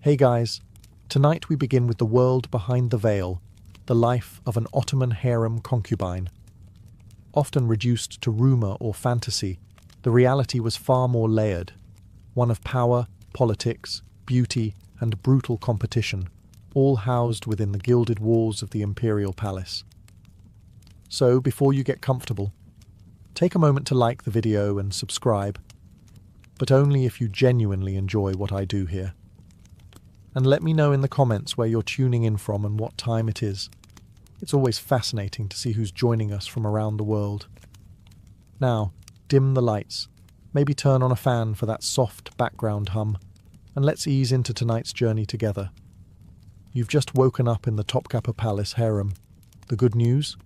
Hey guys, tonight we begin with the world behind the veil, the life of an Ottoman harem concubine. Often reduced to rumor or fantasy, the reality was far more layered, one of power, politics, beauty, and brutal competition, all housed within the gilded walls of the imperial palace. So, before you get comfortable, take a moment to like the video and subscribe, but only if you genuinely enjoy what I do here. And let me know in the comments where you're tuning in from and what time it is. It's always fascinating to see who's joining us from around the world. Now, dim the lights, maybe turn on a fan for that soft background hum, and let's ease into tonight's journey together. You've just woken up in the Topkapi Palace harem. The good news?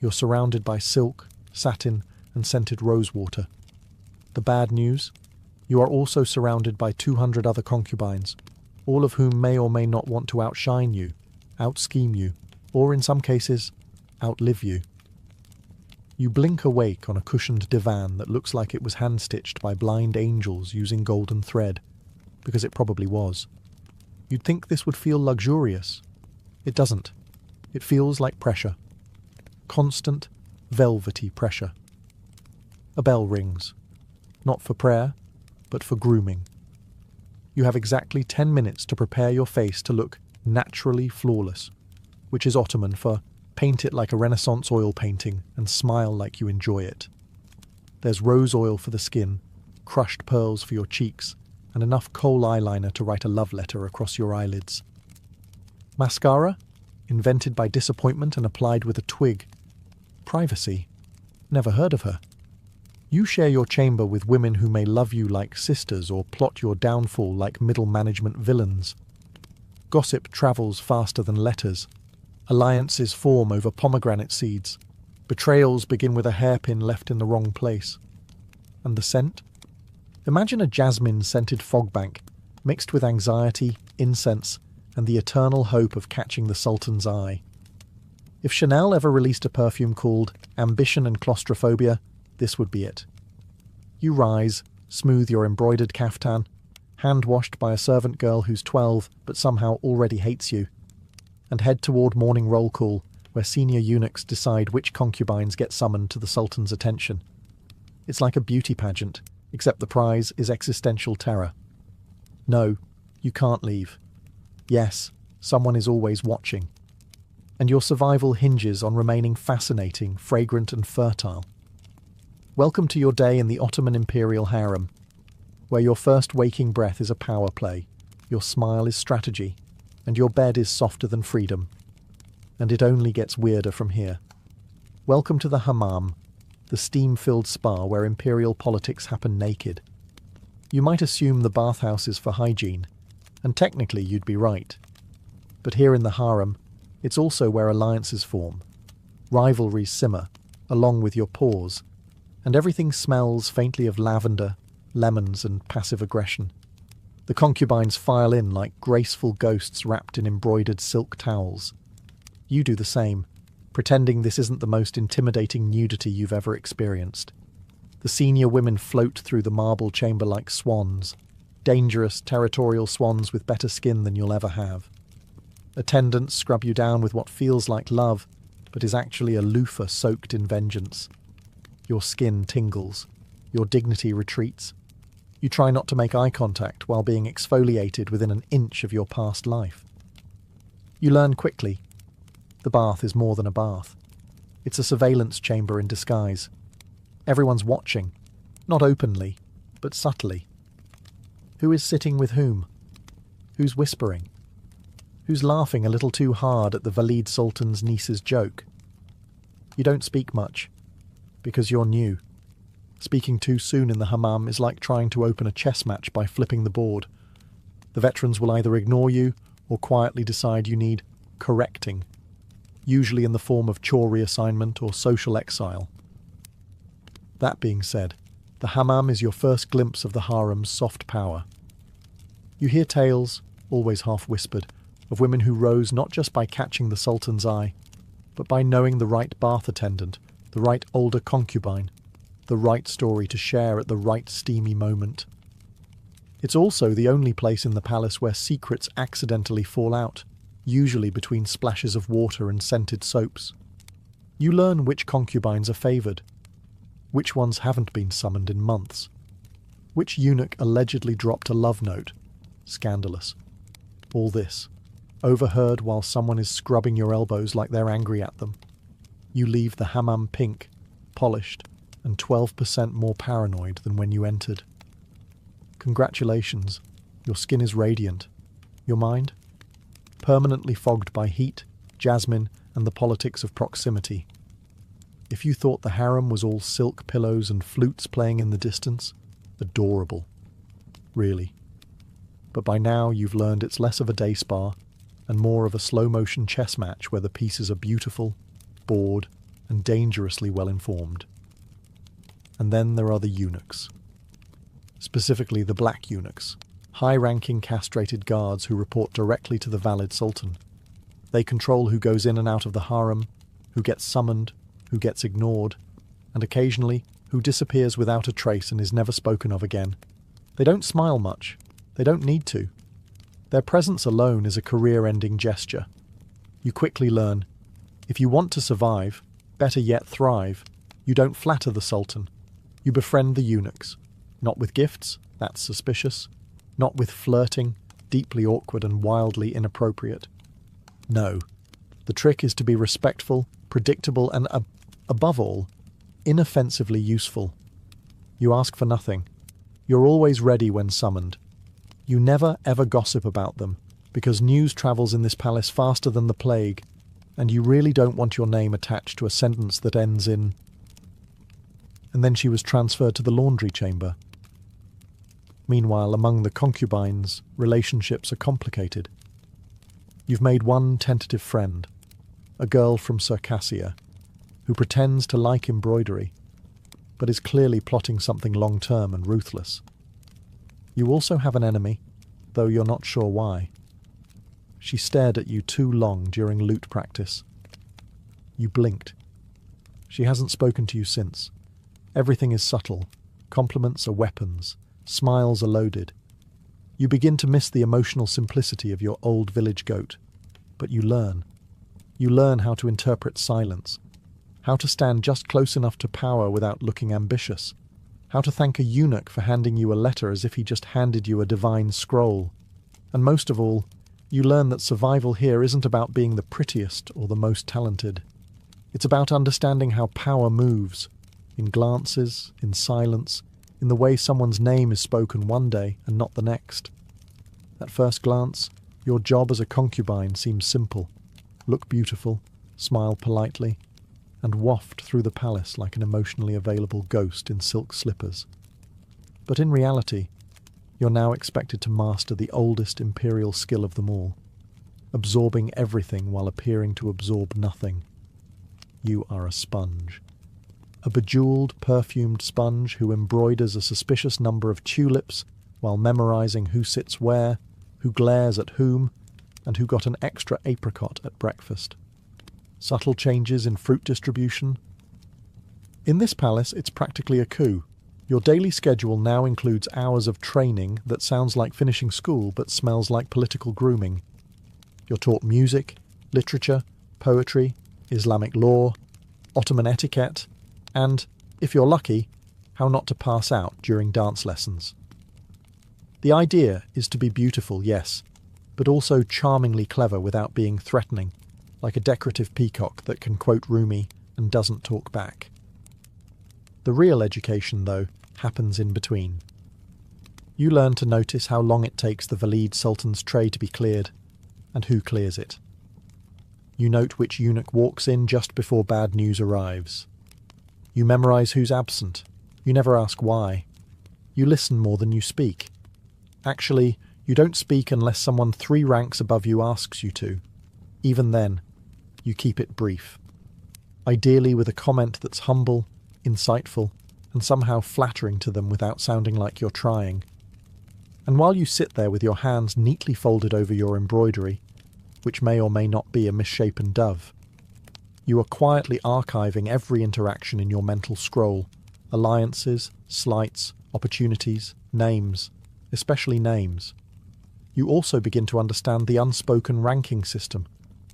You're surrounded by silk, satin, and scented rosewater. The bad news? You are also surrounded by 200 other concubines, all of whom may or may not want to outshine you, out-scheme you, or in some cases, outlive you. You blink awake on a cushioned divan that looks like it was hand-stitched by blind angels using golden thread, because it probably was. You'd think this would feel luxurious. It doesn't. It feels like pressure. Constant, velvety pressure. A bell rings. Not for prayer, but for grooming. You have exactly 10 minutes to prepare your face to look naturally flawless, which is Ottoman for paint it like a Renaissance oil painting and smile like you enjoy it. There's rose oil for the skin, crushed pearls for your cheeks, and enough kohl eyeliner to write a love letter across your eyelids. Mascara? Invented by disappointment and applied with a twig. Privacy? Never heard of her. You share your chamber with women who may love you like sisters or plot your downfall like middle management villains. Gossip travels faster than letters. Alliances form over pomegranate seeds. Betrayals begin with a hairpin left in the wrong place. And the scent? Imagine a jasmine-scented fog bank mixed with anxiety, incense, and the eternal hope of catching the Sultan's eye. If Chanel ever released a perfume called Ambition and Claustrophobia, this would be it. You rise, smooth your embroidered caftan, hand-washed by a servant girl who's 12 but somehow already hates you, and head toward morning roll call, where senior eunuchs decide which concubines get summoned to the Sultan's attention. It's like a beauty pageant, except the prize is existential terror. No, you can't leave. Yes, someone is always watching. And your survival hinges on remaining fascinating, fragrant and fertile. Welcome to your day in the Ottoman Imperial Harem, where your first waking breath is a power play, your smile is strategy, and your bed is softer than freedom. And it only gets weirder from here. Welcome to the hammam, the steam-filled spa where imperial politics happen naked. You might assume the bathhouse is for hygiene, and technically you'd be right. But here in the harem, it's also where alliances form, rivalries simmer, along with your pores, and everything smells faintly of lavender, lemons, and passive aggression. The concubines file in like graceful ghosts wrapped in embroidered silk towels. You do the same, pretending this isn't the most intimidating nudity you've ever experienced. The senior women float through the marble chamber like swans, dangerous, territorial swans with better skin than you'll ever have. Attendants scrub you down with what feels like love, but is actually a loofah soaked in vengeance. Your skin tingles. Your dignity retreats. You try not to make eye contact while being exfoliated within an inch of your past life. You learn quickly. The bath is more than a bath. It's a surveillance chamber in disguise. Everyone's watching. Not openly, but subtly. Who is sitting with whom? Who's whispering? Who's laughing a little too hard at the Valid Sultan's niece's joke? You don't speak much. Because you're new. Speaking too soon in the hammam is like trying to open a chess match by flipping the board. The veterans will either ignore you or quietly decide you need correcting, usually in the form of chore reassignment or social exile. That being said, the hammam is your first glimpse of the harem's soft power. You hear tales, always half-whispered, of women who rose not just by catching the Sultan's eye, but by knowing the right bath attendant, the right older concubine, the right story to share at the right steamy moment. It's also the only place in the palace where secrets accidentally fall out, usually between splashes of water and scented soaps. You learn which concubines are favoured, which ones haven't been summoned in months, which eunuch allegedly dropped a love note. Scandalous. All this, overheard while someone is scrubbing your elbows like they're angry at them. You leave the hammam pink, polished, and 12% more paranoid than when you entered. Congratulations, your skin is radiant. Your mind? Permanently fogged by heat, jasmine, and the politics of proximity. If you thought the harem was all silk pillows and flutes playing in the distance, adorable. Really. But by now you've learned it's less of a day spa and more of a slow-motion chess match where the pieces are beautiful, bored, and dangerously well-informed. And then there are the eunuchs. Specifically the black eunuchs, high-ranking castrated guards who report directly to the valid sultan. They control who goes in and out of the harem, who gets summoned, who gets ignored, and occasionally who disappears without a trace and is never spoken of again. They don't smile much. They don't need to. Their presence alone is a career-ending gesture. You quickly learn, if you want to survive, better yet thrive, you don't flatter the sultan. You befriend the eunuchs. Not with gifts, that's suspicious. Not with flirting, deeply awkward and wildly inappropriate. No. The trick is to be respectful, predictable, and, above all, inoffensively useful. You ask for nothing. You're always ready when summoned. You never ever gossip about them, because news travels in this palace faster than the plague, and you really don't want your name attached to a sentence that ends in... And then she was transferred to the laundry chamber. Meanwhile, among the concubines, relationships are complicated. You've made one tentative friend, a girl from Circassia, who pretends to like embroidery, but is clearly plotting something long-term and ruthless. You also have an enemy, though you're not sure why. She stared at you too long during lute practice. You blinked. She hasn't spoken to you since. Everything is subtle. Compliments are weapons. Smiles are loaded. You begin to miss the emotional simplicity of your old village goat. But you learn. You learn how to interpret silence, how to stand just close enough to power without looking ambitious, how to thank a eunuch for handing you a letter as if he just handed you a divine scroll. And most of all, you learn that survival here isn't about being the prettiest or the most talented. It's about understanding how power moves, in glances, in silence, in the way someone's name is spoken one day and not the next. At first glance, your job as a concubine seems simple. Look beautiful, smile politely, and waft through the palace like an emotionally available ghost in silk slippers. But in reality, you're now expected to master the oldest imperial skill of them all, absorbing everything while appearing to absorb nothing. You are a sponge. A bejeweled, perfumed sponge who embroiders a suspicious number of tulips while memorizing who sits where, who glares at whom, and who got an extra apricot at breakfast. Subtle changes in fruit distribution. In this palace, it's practically a coup. Your daily schedule now includes hours of training that sounds like finishing school but smells like political grooming. You're taught music, literature, poetry, Islamic law, Ottoman etiquette, and, if you're lucky, how not to pass out during dance lessons. The idea is to be beautiful, yes, but also charmingly clever without being threatening, like a decorative peacock that can quote Rumi and doesn't talk back. The real education, though, happens in between. You learn to notice how long it takes the Valid Sultan's tray to be cleared, and who clears it. You note which eunuch walks in just before bad news arrives. You memorize who's absent. You never ask why. You listen more than you speak. Actually, you don't speak unless someone 3 ranks above you asks you to. Even then, you keep it brief. Ideally with a comment that's humble, insightful, and somehow flattering to them without sounding like you're trying. And while you sit there with your hands neatly folded over your embroidery, which may or may not be a misshapen dove, you are quietly archiving every interaction in your mental scroll, alliances, slights, opportunities, names. especially names. You also begin to understand the unspoken ranking system.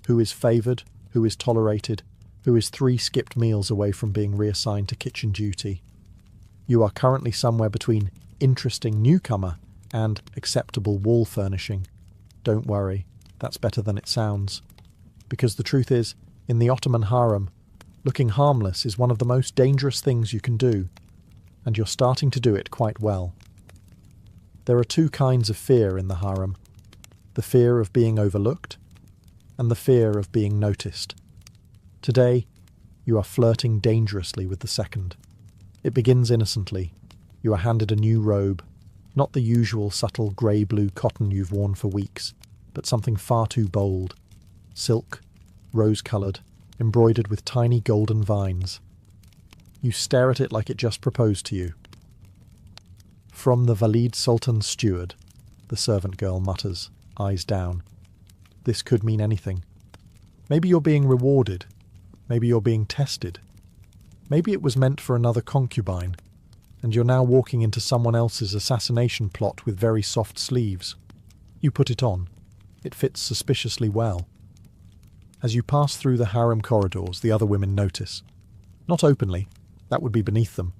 Who is favoured, who is tolerated, who is 3 skipped meals away from being reassigned to kitchen duty. You are currently somewhere between interesting newcomer and acceptable wall furnishing. Don't worry, that's better than it sounds. Because the truth is, in the Ottoman Harem, looking harmless is one of the most dangerous things you can do, and you're starting to do it quite well. There are 2 kinds of fear in the harem: the fear of being overlooked and the fear of being noticed. Today, you are flirting dangerously with the second. It begins innocently. You are handed a new robe, not the usual subtle grey-blue cotton you've worn for weeks, but something far too bold. Silk, rose-coloured, embroidered with tiny golden vines. You stare at it like it just proposed to you. From the Valid Sultan's steward, the servant girl mutters, eyes down. This could mean anything. Maybe you're being rewarded. Maybe you're being tested. Maybe it was meant for another concubine, and you're now walking into someone else's assassination plot with very soft sleeves. You put it on. It fits suspiciously well. As you pass through the harem corridors, the other women notice. Not openly, that would be beneath them,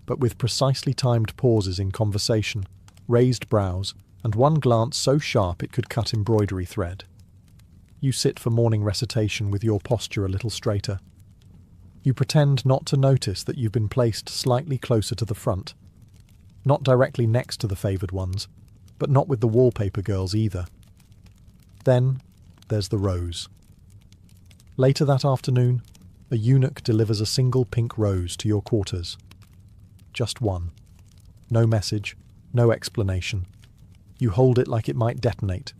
but with precisely timed pauses in conversation, raised brows, and one glance so sharp it could cut embroidery thread. You sit for morning recitation with your posture a little straighter. You pretend not to notice that you've been placed slightly closer to the front. Not directly next to the favoured ones, but not with the wallpaper girls either. Then there's the rose. Later that afternoon, a eunuch delivers a single pink rose to your quarters. Just one. No message, no explanation. You hold it like it might detonate.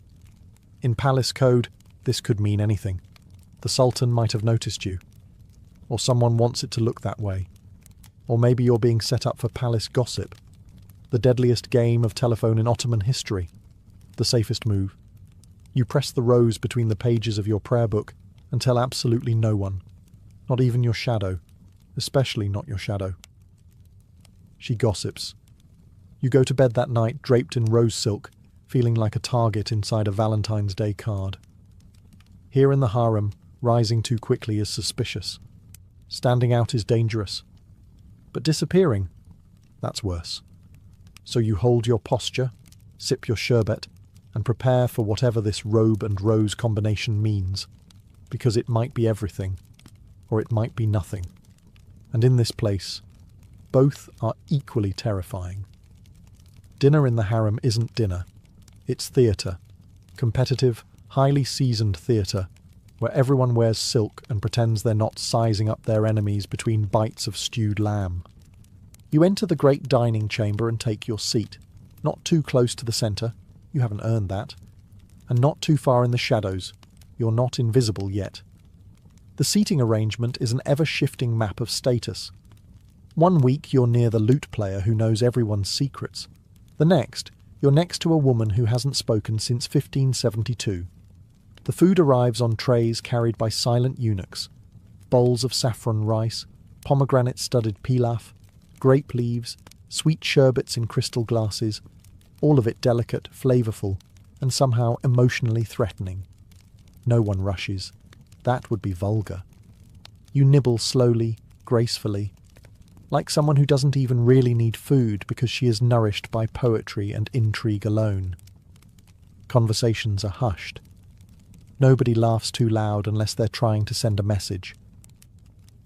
In palace code, this could mean anything. The Sultan might have noticed you. Or someone wants it to look that way. Or maybe you're being set up for palace gossip. The deadliest game of telephone in Ottoman history. The safest move. You press the rose between the pages of your prayer book and tell absolutely no one. Not even your shadow. Especially not your shadow. She gossips. You go to bed that night draped in rose silk, feeling like a target inside a Valentine's Day card. Here in the harem, rising too quickly is suspicious. Standing out is dangerous. But disappearing, that's worse. So you hold your posture, sip your sherbet, and prepare for whatever this robe and rose combination means, because it might be everything, or it might be nothing. And in this place, both are equally terrifying. Dinner in the harem isn't dinner. It's theatre. Competitive, highly seasoned theatre, where everyone wears silk and pretends they're not sizing up their enemies between bites of stewed lamb. You enter the great dining chamber and take your seat, not too close to the centre, you haven't earned that, and not too far in the shadows, you're not invisible yet. The seating arrangement is an ever-shifting map of status. One week you're near the lute player who knows everyone's secrets. The next, you're next to a woman who hasn't spoken since 1572. The food arrives on trays carried by silent eunuchs. Bowls of saffron rice, pomegranate-studded pilaf, grape leaves, sweet sherbets in crystal glasses, all of it delicate, flavourful, and somehow emotionally threatening. No one rushes. That would be vulgar. You nibble slowly, gracefully, like someone who doesn't even really need food because she is nourished by poetry and intrigue alone. Conversations are hushed. Nobody laughs too loud unless they're trying to send a message.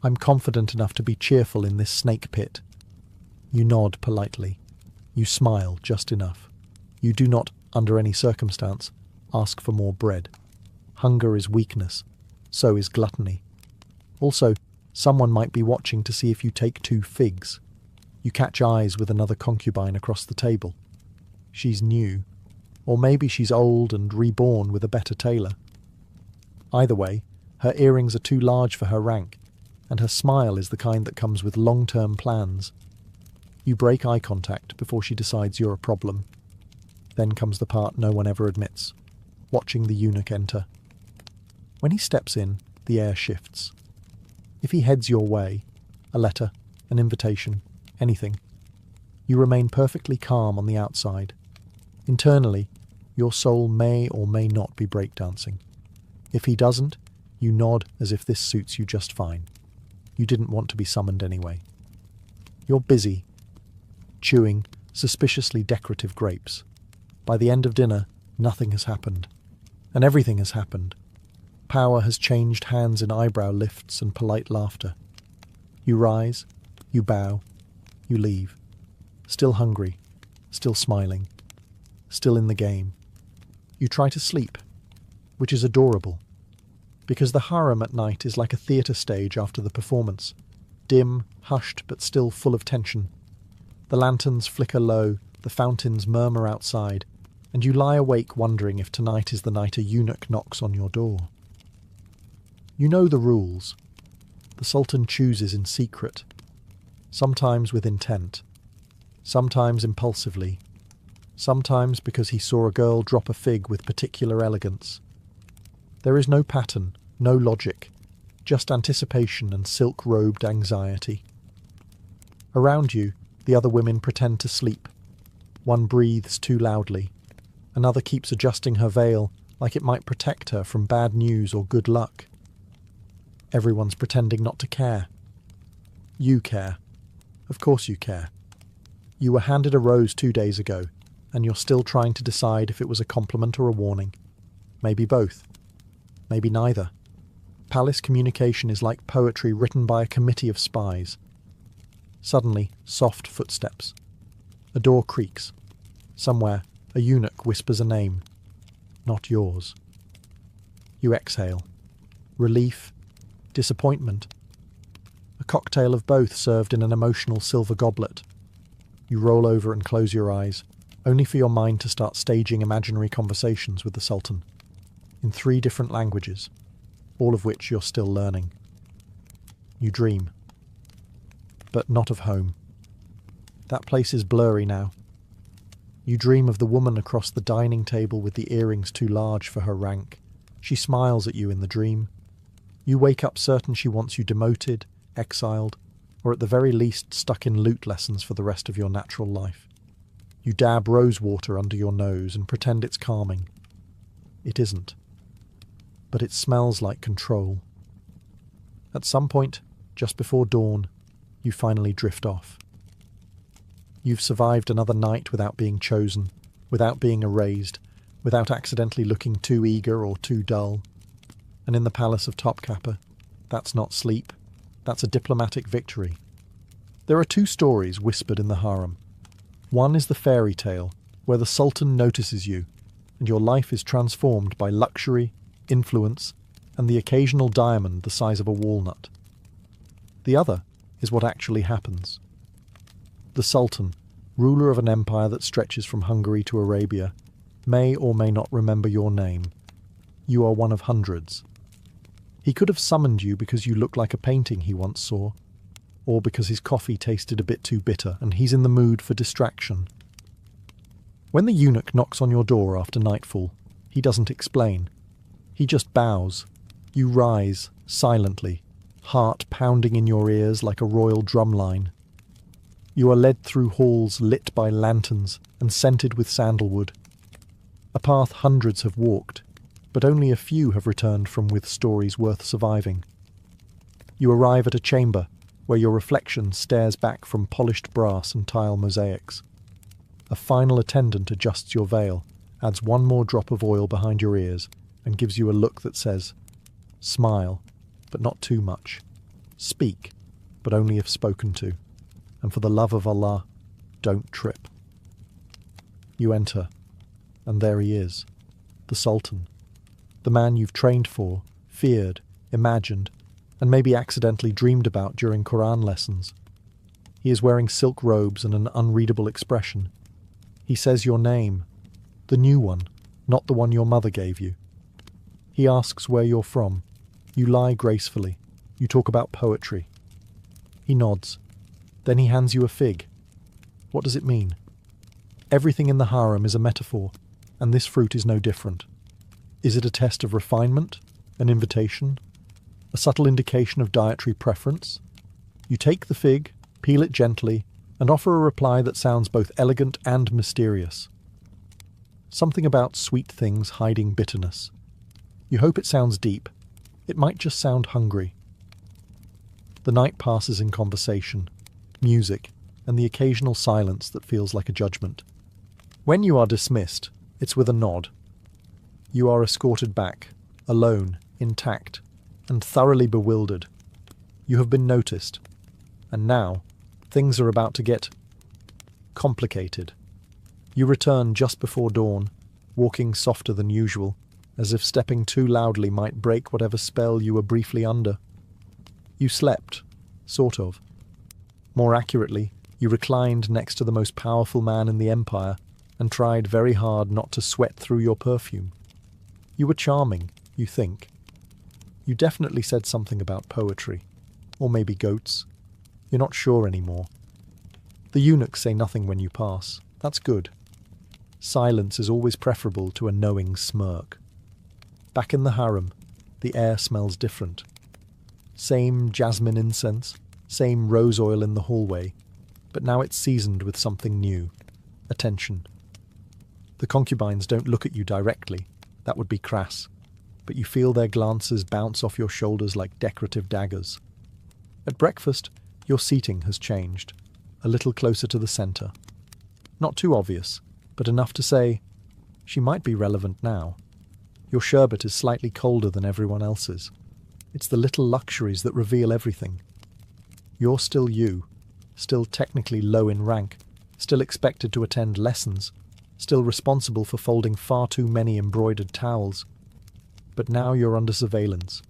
I'm confident enough to be cheerful in this snake pit. You nod politely. You smile just enough. You do not, under any circumstance, ask for more bread. Hunger is weakness. So is gluttony. Also, someone might be watching to see if you take 2 figs. You catch eyes with another concubine across the table. She's new. Or maybe she's old and reborn with a better tailor. Either way, her earrings are too large for her rank, and her smile is the kind that comes with long-term plans. You break eye contact before she decides you're a problem. Then comes the part no one ever admits, watching the eunuch enter. When he steps in, the air shifts. If he heads your way, a letter, an invitation, anything, you remain perfectly calm on the outside. Internally, your soul may or may not be breakdancing. If he doesn't, you nod as if this suits you just fine. You didn't want to be summoned anyway. You're busy, chewing suspiciously decorative grapes. By the end of dinner, nothing has happened. And everything has happened. Power has changed hands in eyebrow lifts and polite laughter. You rise, you bow, you leave. Still hungry, still smiling, still in the game. You try to sleep, which is adorable, because the harem at night is like a theatre stage after the performance, dim, hushed, but still full of tension. The lanterns flicker low, the fountains murmur outside, and you lie awake wondering if tonight is the night a eunuch knocks on your door. You know the rules. The Sultan chooses in secret, sometimes with intent, sometimes impulsively, sometimes because he saw a girl drop a fig with particular elegance. There is no pattern, no logic, just anticipation and silk-robed anxiety. Around you, the other women pretend to sleep. One breathes too loudly. Another keeps adjusting her veil like it might protect her from bad news or good luck. Everyone's pretending not to care. You care. Of course you care. You were handed a rose 2 days ago, and you're still trying to decide if it was a compliment or a warning. Maybe both. Maybe neither. Palace communication is like poetry written by a committee of spies. Suddenly, soft footsteps. A door creaks. Somewhere, a eunuch whispers a name. Not yours. You exhale. Relief. Disappointment. A cocktail of both served in an emotional silver goblet. You roll over and close your eyes, only for your mind to start staging imaginary conversations with the Sultan, in 3 different languages, all of which you're still learning. You dream. But not of home. That place is blurry now. You dream of the woman across the dining table with the earrings too large for her rank. She smiles at you in the dream. You wake up certain she wants you demoted, exiled, or at the very least stuck in lute lessons for the rest of your natural life. You dab rose water under your nose and pretend it's calming. It isn't. But it smells like control. At some point, just before dawn, you finally drift off. You've survived another night without being chosen, without being erased, without accidentally looking too eager or too dull. And in the palace of Topkapi, that's not sleep, that's a diplomatic victory. There are 2 stories whispered in the harem. One is the fairy tale, where the Sultan notices you, and your life is transformed by luxury, influence, and the occasional diamond the size of a walnut. The other is what actually happens. The Sultan, ruler of an empire that stretches from Hungary to Arabia, may or may not remember your name. You are one of hundreds. He could have summoned you because you look like a painting he once saw, or because his coffee tasted a bit too bitter and he's in the mood for distraction. When the eunuch knocks on your door after nightfall, he doesn't explain. He just bows. You rise, silently, heart pounding in your ears like a royal drumline. You are led through halls lit by lanterns and scented with sandalwood. A path hundreds have walked, but only a few have returned from with stories worth surviving. You arrive at a chamber where your reflection stares back from polished brass and tile mosaics. A final attendant adjusts your veil, adds 1 more drop of oil behind your ears, and gives you a look that says, "Smile, but not too much. Speak, but only if spoken to. And for the love of Allah, don't trip." You enter, and there he is, the Sultan. The man you've trained for, feared, imagined, and maybe accidentally dreamed about during Quran lessons. He is wearing silk robes and an unreadable expression. He says your name, the new one, not the one your mother gave you. He asks where you're from. You lie gracefully. You talk about poetry. He nods. Then he hands you a fig. What does it mean? Everything in the harem is a metaphor, and this fruit is no different. Is it a test of refinement? An invitation? A subtle indication of dietary preference? You take the fig, peel it gently, and offer a reply that sounds both elegant and mysterious. Something about sweet things hiding bitterness. You hope it sounds deep. It might just sound hungry. The night passes in conversation, music, and the occasional silence that feels like a judgment. When you are dismissed, it's with a nod. You are escorted back, alone, intact, and thoroughly bewildered. You have been noticed, and now things are about to get complicated. You return just before dawn, walking softer than usual, as if stepping too loudly might break whatever spell you were briefly under. You slept, sort of. More accurately, you reclined next to the most powerful man in the empire and tried very hard not to sweat through your perfume. You were charming, you think. You definitely said something about poetry, or maybe goats. You're not sure anymore. The eunuchs say nothing when you pass. That's good. Silence is always preferable to a knowing smirk. Back in the harem, the air smells different. Same jasmine incense, same rose oil in the hallway, but now it's seasoned with something new. Attention. The concubines don't look at you directly. That would be crass. But you feel their glances bounce off your shoulders like decorative daggers. At breakfast, your seating has changed, a little closer to the centre. Not too obvious, but enough to say, she might be relevant now. Your sherbet is slightly colder than everyone else's. It's the little luxuries that reveal everything. You're still you, still technically low in rank, still expected to attend lessons, still responsible for folding far too many embroidered towels. But now you're under surveillance.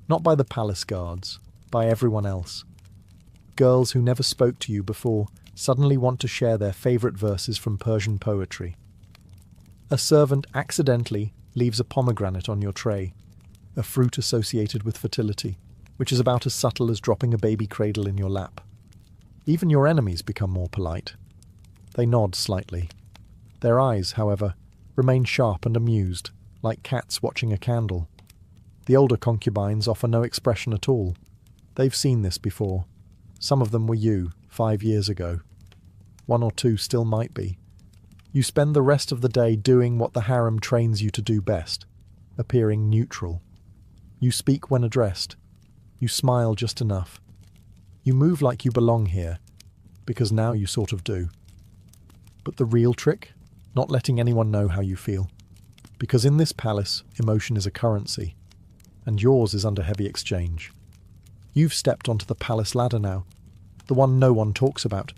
Not by the palace guards, by everyone else. Girls who never spoke to you before suddenly want to share their favourite verses from Persian poetry. A servant accidentally leaves a pomegranate on your tray, a fruit associated with fertility, which is about as subtle as dropping a baby cradle in your lap. Even your enemies become more polite. They nod slightly. Their eyes, however, remain sharp and amused, like cats watching a candle. The older concubines offer no expression at all. They've seen this before. Some of them were you, 5 years ago. 1 or 2 still might be. You spend the rest of the day doing what the harem trains you to do best, appearing neutral. You speak when addressed. You smile just enough. You move like you belong here, because now you sort of do. But the real trick? Not letting anyone know how you feel. Because in this palace, emotion is a currency, and yours is under heavy exchange. You've stepped onto the palace ladder now, the one no one talks about,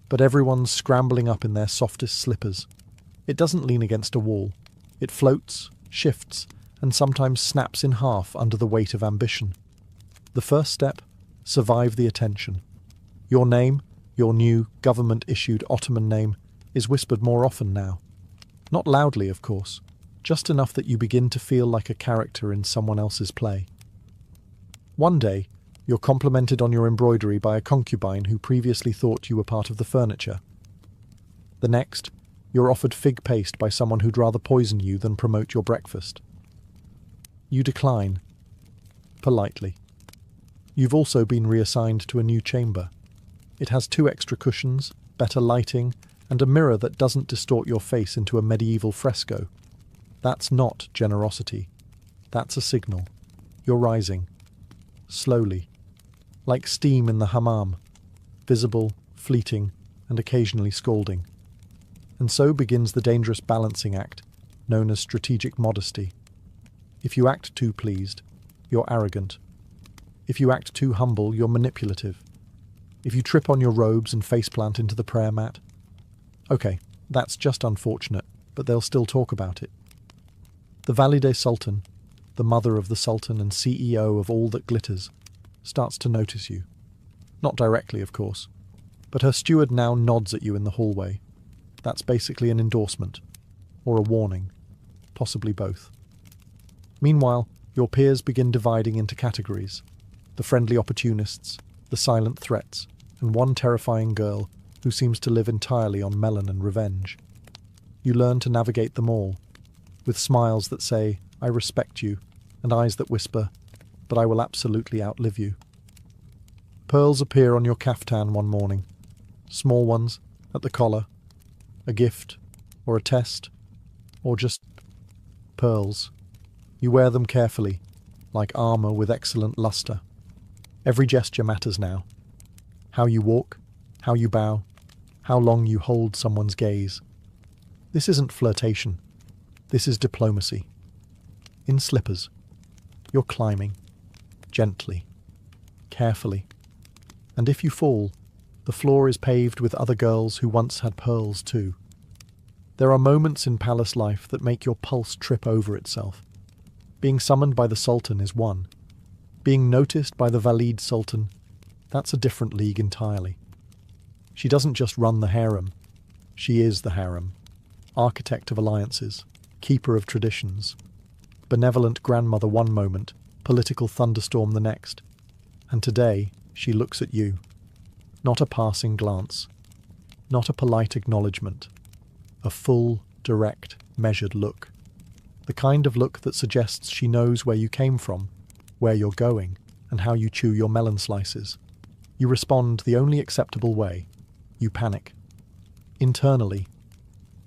but everyone's scrambling up in their softest slippers. It doesn't lean against a wall. It floats, shifts, and sometimes snaps in half under the weight of ambition. The first step, survive the attention. Your name, your new government-issued Ottoman name, is whispered more often now. Not loudly, of course, just enough that you begin to feel like a character in someone else's play. One day, you're complimented on your embroidery by a concubine who previously thought you were part of the furniture. The next, you're offered fig paste by someone who'd rather poison you than promote your breakfast. You decline, politely. You've also been reassigned to a new chamber. It has 2 extra cushions, better lighting, and a mirror that doesn't distort your face into a medieval fresco. That's not generosity. That's a signal. You're rising. Slowly. Like steam in the hammam. Visible, fleeting, and occasionally scalding. And so begins the dangerous balancing act, known as strategic modesty. If you act too pleased, you're arrogant. If you act too humble, you're manipulative. If you trip on your robes and faceplant into the prayer mat, okay, that's just unfortunate, but they'll still talk about it. The Valide Sultan, the mother of the Sultan and CEO of all that glitters, starts to notice you. Not directly, of course, but her steward now nods at you in the hallway. That's basically an endorsement, or a warning, possibly both. Meanwhile, your peers begin dividing into categories: the friendly opportunists, the silent threats, and one terrifying girl who seems to live entirely on melon and revenge. You learn to navigate them all, with smiles that say, "I respect you," and eyes that whisper, "But I will absolutely outlive you." Pearls appear on your caftan one morning, small ones, at the collar, a gift, or a test, Or just pearls. You wear them carefully, like armor with excellent luster. Every gesture matters now. How you walk, how you bow, how long you hold someone's gaze. This isn't flirtation. This is diplomacy. In slippers, you're climbing, gently, carefully. And if you fall, the floor is paved with other girls who once had pearls too. There are moments in palace life that make your pulse trip over itself. Being summoned by the Sultan is one. Being noticed by the Valid Sultan, that's a different league entirely. She doesn't just run the harem. She is the harem. Architect of alliances, keeper of traditions. Benevolent grandmother one moment, political thunderstorm the next. And today, she looks at you. Not a passing glance. Not a polite acknowledgement. A full, direct, measured look. The kind of look that suggests she knows where you came from, where you're going, and how you chew your melon slices. You respond the only acceptable way. You panic. Internally.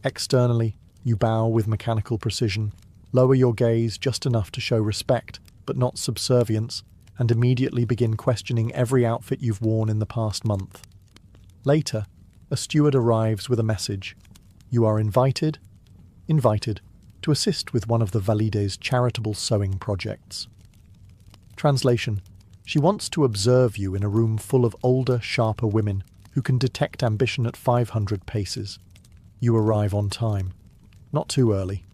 Externally, you bow with mechanical precision, lower your gaze just enough to show respect, but not subservience, and immediately begin questioning every outfit you've worn in the past month. Later, a steward arrives with a message. You are invited to assist with one of the Valide's charitable sewing projects. Translation: she wants to observe you in a room full of older, sharper women who can detect ambition at 500 paces. You arrive on time. Not too early.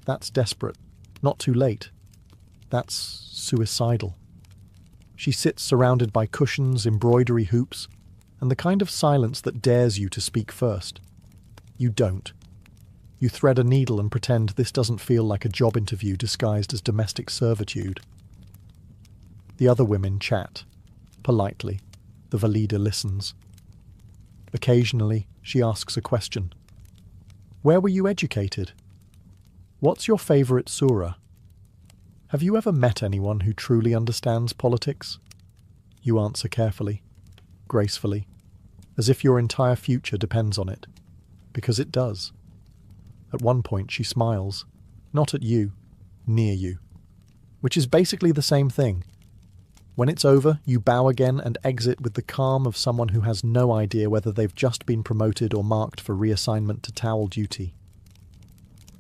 That's desperate. Not too late. That's suicidal. She sits surrounded by cushions, embroidery hoops, and the kind of silence that dares you to speak first. You don't. You thread a needle and pretend this doesn't feel like a job interview disguised as domestic servitude. The other women chat. Politely. The Valida listens. Occasionally, she asks a question. Where were you educated? What's your favourite surah? Have you ever met anyone who truly understands politics? You answer carefully, gracefully, as if your entire future depends on it. Because it does. At one point she smiles, not at you, near you. Which is basically the same thing. When it's over, you bow again and exit with the calm of someone who has no idea whether they've just been promoted or marked for reassignment to towel duty.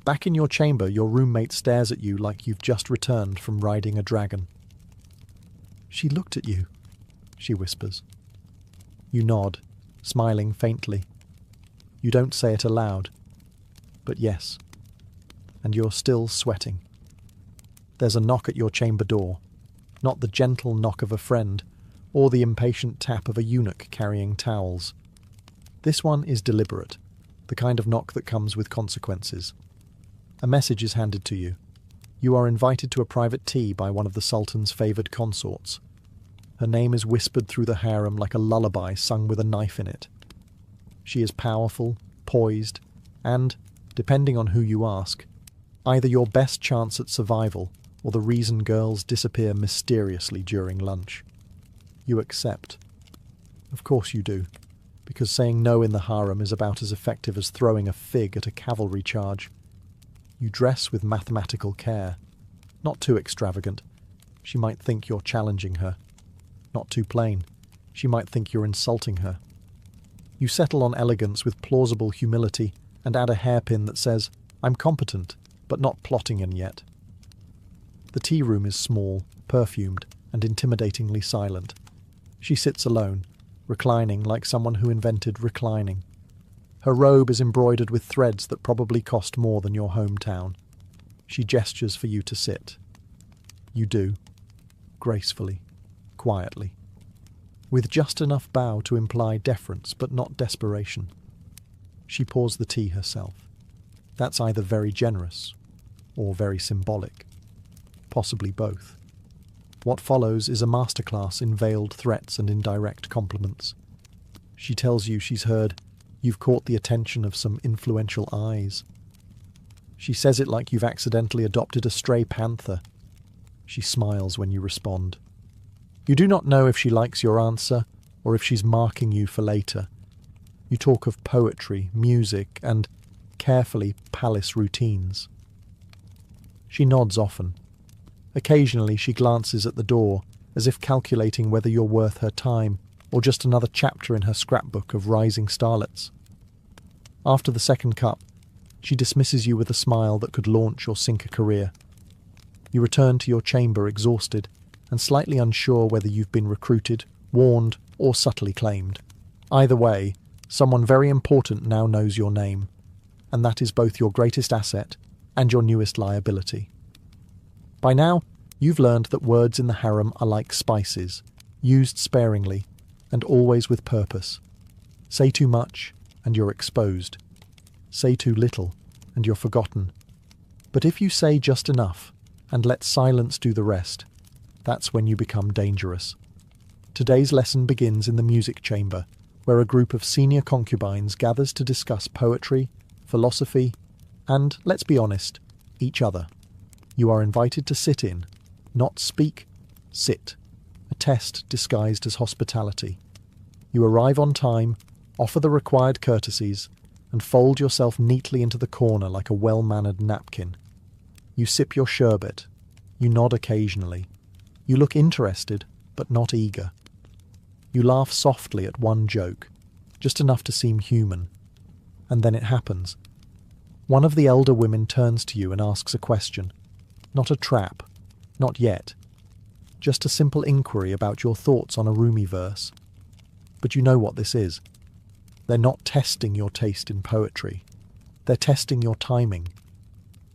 Back in your chamber, your roommate stares at you like you've just returned from riding a dragon. She looked at you, she whispers. You nod, smiling faintly. You don't say it aloud, but yes. And you're still sweating. There's a knock at your chamber door. Not the gentle knock of a friend, or the impatient tap of a eunuch carrying towels. This one is deliberate, the kind of knock that comes with consequences. A message is handed to you. You are invited to a private tea by one of the Sultan's favoured consorts. Her name is whispered through the harem like a lullaby sung with a knife in it. She is powerful, poised, and, depending on who you ask, either your best chance at survival or the reason girls disappear mysteriously during lunch. You accept. Of course you do, because saying no in the harem is about as effective as throwing a fig at a cavalry charge. You dress with mathematical care. Not too extravagant. She might think you're challenging her. Not too plain. She might think you're insulting her. You settle on elegance with plausible humility and add a hairpin that says, I'm competent, but not plotting in yet. The tea room is small, perfumed, and intimidatingly silent. She sits alone, reclining like someone who invented reclining. Her robe is embroidered with threads that probably cost more than your hometown. She gestures for you to sit. You do, gracefully, quietly, with just enough bow to imply deference but not desperation. She pours the tea herself. That's either very generous or very symbolic. Possibly both. What follows is a masterclass in veiled threats and indirect compliments. She tells you she's heard, you've caught the attention of some influential eyes. She says it like you've accidentally adopted a stray panther. She smiles when you respond. You do not know if she likes your answer or if she's marking you for later. You talk of poetry, music, and carefully palace routines. She nods often. Occasionally she glances at the door, as if calculating whether you're worth her time or just another chapter in her scrapbook of rising starlets. After the second cup, she dismisses you with a smile that could launch or sink a career. You return to your chamber exhausted and slightly unsure whether you've been recruited, warned, or subtly claimed. Either way, someone very important now knows your name, and that is both your greatest asset and your newest liability. By now, you've learned that words in the harem are like spices, used sparingly and always with purpose. Say too much, and you're exposed. Say too little, and you're forgotten. But if you say just enough, and let silence do the rest, that's when you become dangerous. Today's lesson begins in the music chamber, where a group of senior concubines gathers to discuss poetry, philosophy, and, let's be honest, each other. You are invited to sit in, not speak, sit. A test disguised as hospitality. You arrive on time, offer the required courtesies, and fold yourself neatly into the corner like a well-mannered napkin. You sip your sherbet. You nod occasionally. You look interested, but not eager. You laugh softly at one joke, just enough to seem human. And then it happens. One of the elder women turns to you and asks a question. Not a trap. Not yet. Just a simple inquiry about your thoughts on a Rumi verse. But you know what this is. They're not testing your taste in poetry. They're testing your timing.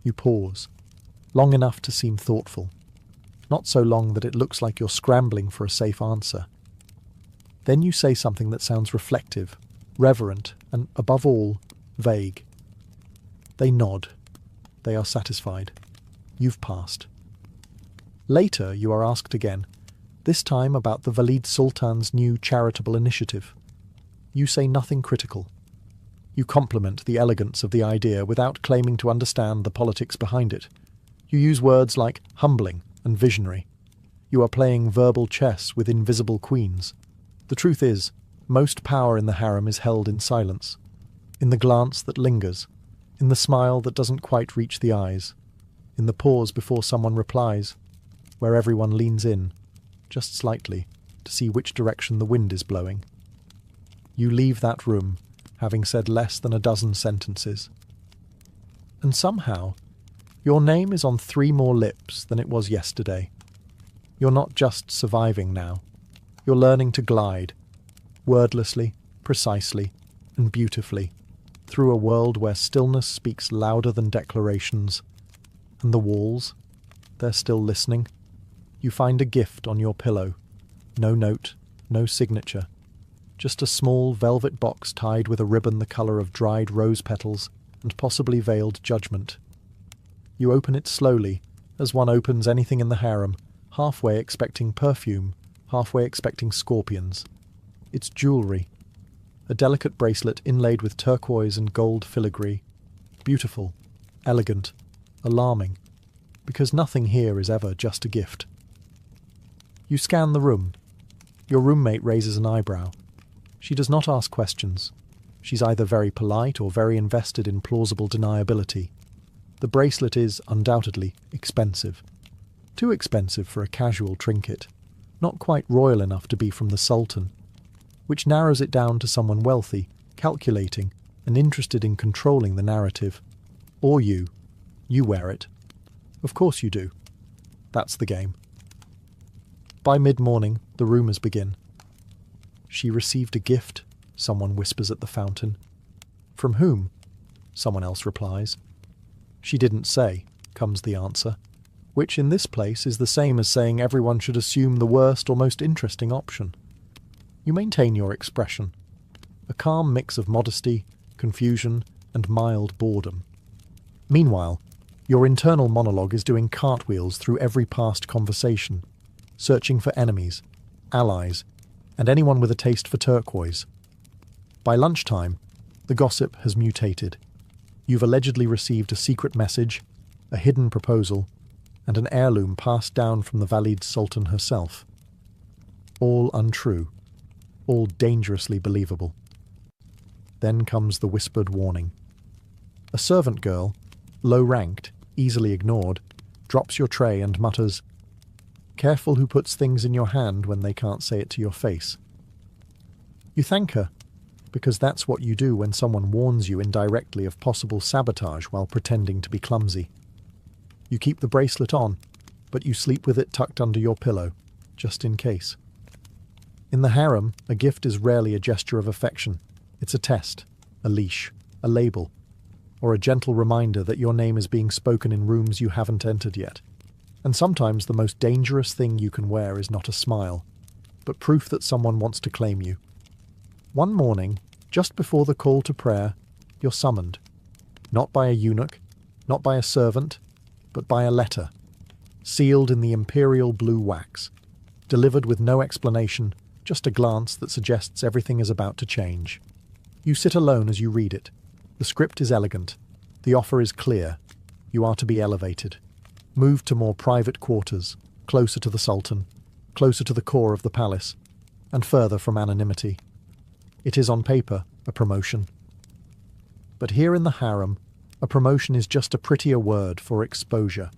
You pause, long enough to seem thoughtful. Not so long that it looks like you're scrambling for a safe answer. Then you say something that sounds reflective, reverent, and, above all, vague. They nod. They are satisfied. You've passed. Later, you are asked again, this time about the Valid Sultan's new charitable initiative. You say nothing critical. You compliment the elegance of the idea without claiming to understand the politics behind it. You use words like humbling and visionary. You are playing verbal chess with invisible queens. The truth is, most power in the harem is held in silence, in the glance that lingers, in the smile that doesn't quite reach the eyes, in the pause before someone replies, where everyone leans in, just slightly, to see which direction the wind is blowing. You leave that room, having said less than a dozen sentences. And somehow, your name is on 3 more lips than it was yesterday. You're not just surviving now. You're learning to glide, wordlessly, precisely, and beautifully, through a world where stillness speaks louder than declarations. And the walls, they're still listening. You find a gift on your pillow. No note, no signature. Just a small velvet box tied with a ribbon the colour of dried rose petals and possibly veiled judgment. You open it slowly, as one opens anything in the harem, halfway expecting perfume, halfway expecting scorpions. It's jewellery. A delicate bracelet inlaid with turquoise and gold filigree. Beautiful, elegant, alarming, because nothing here is ever just a gift. You scan the room. Your roommate raises an eyebrow. She does not ask questions. She's either very polite or very invested in plausible deniability. The bracelet is, undoubtedly, expensive. Too expensive for a casual trinket. Not quite royal enough to be from the Sultan. Which narrows it down to someone wealthy, calculating, and interested in controlling the narrative. Or you. You wear it. Of course you do. That's the game. By mid-morning, the rumours begin. She received a gift, someone whispers at the fountain. From whom? Someone else replies. She didn't say, comes the answer, which in this place is the same as saying everyone should assume the worst or most interesting option. You maintain your expression, a calm mix of modesty, confusion, and mild boredom. Meanwhile, your internal monologue is doing cartwheels through every past conversation, searching for enemies, allies, and anyone with a taste for turquoise. By lunchtime, the gossip has mutated. You've allegedly received a secret message, a hidden proposal, and an heirloom passed down from the Valid Sultan herself. All untrue, all dangerously believable. Then comes the whispered warning. A servant girl, low-ranked, easily ignored, drops your tray and mutters, "Careful who puts things in your hand when they can't say it to your face." You thank her, because that's what you do when someone warns you indirectly of possible sabotage while pretending to be clumsy. You keep the bracelet on, but you sleep with it tucked under your pillow, just in case. In the harem, a gift is rarely a gesture of affection. It's a test, a leash, a label, or a gentle reminder that your name is being spoken in rooms you haven't entered yet. And sometimes the most dangerous thing you can wear is not a smile, but proof that someone wants to claim you. One morning, just before the call to prayer, you're summoned. Not by a eunuch, not by a servant, but by a letter, sealed in the imperial blue wax, delivered with no explanation, just a glance that suggests everything is about to change. You sit alone as you read it. The script is elegant. The offer is clear. You are to be elevated, moved to more private quarters, closer to the sultan, closer to the core of the palace, and further from anonymity. It is on paper a promotion. But here in the harem, a promotion is just a prettier word for exposure.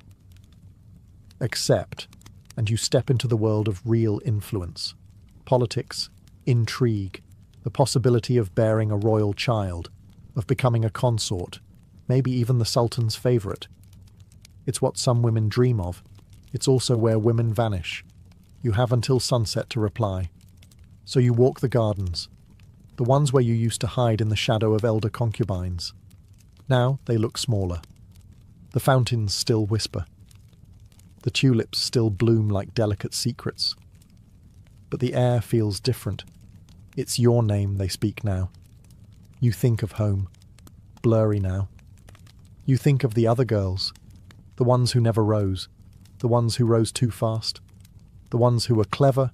Accept, and you step into the world of real influence. Politics, intrigue, the possibility of bearing a royal child, of becoming a consort, maybe even the sultan's favourite. It's what some women dream of. It's also where women vanish. You have until sunset to reply. So you walk the gardens, the ones where you used to hide in the shadow of elder concubines. Now they look smaller. The fountains still whisper. The tulips still bloom like delicate secrets. But the air feels different. It's your name they speak now. You think of home, blurry now. You think of the other girls, the ones who never rose, the ones who rose too fast, the ones who were clever,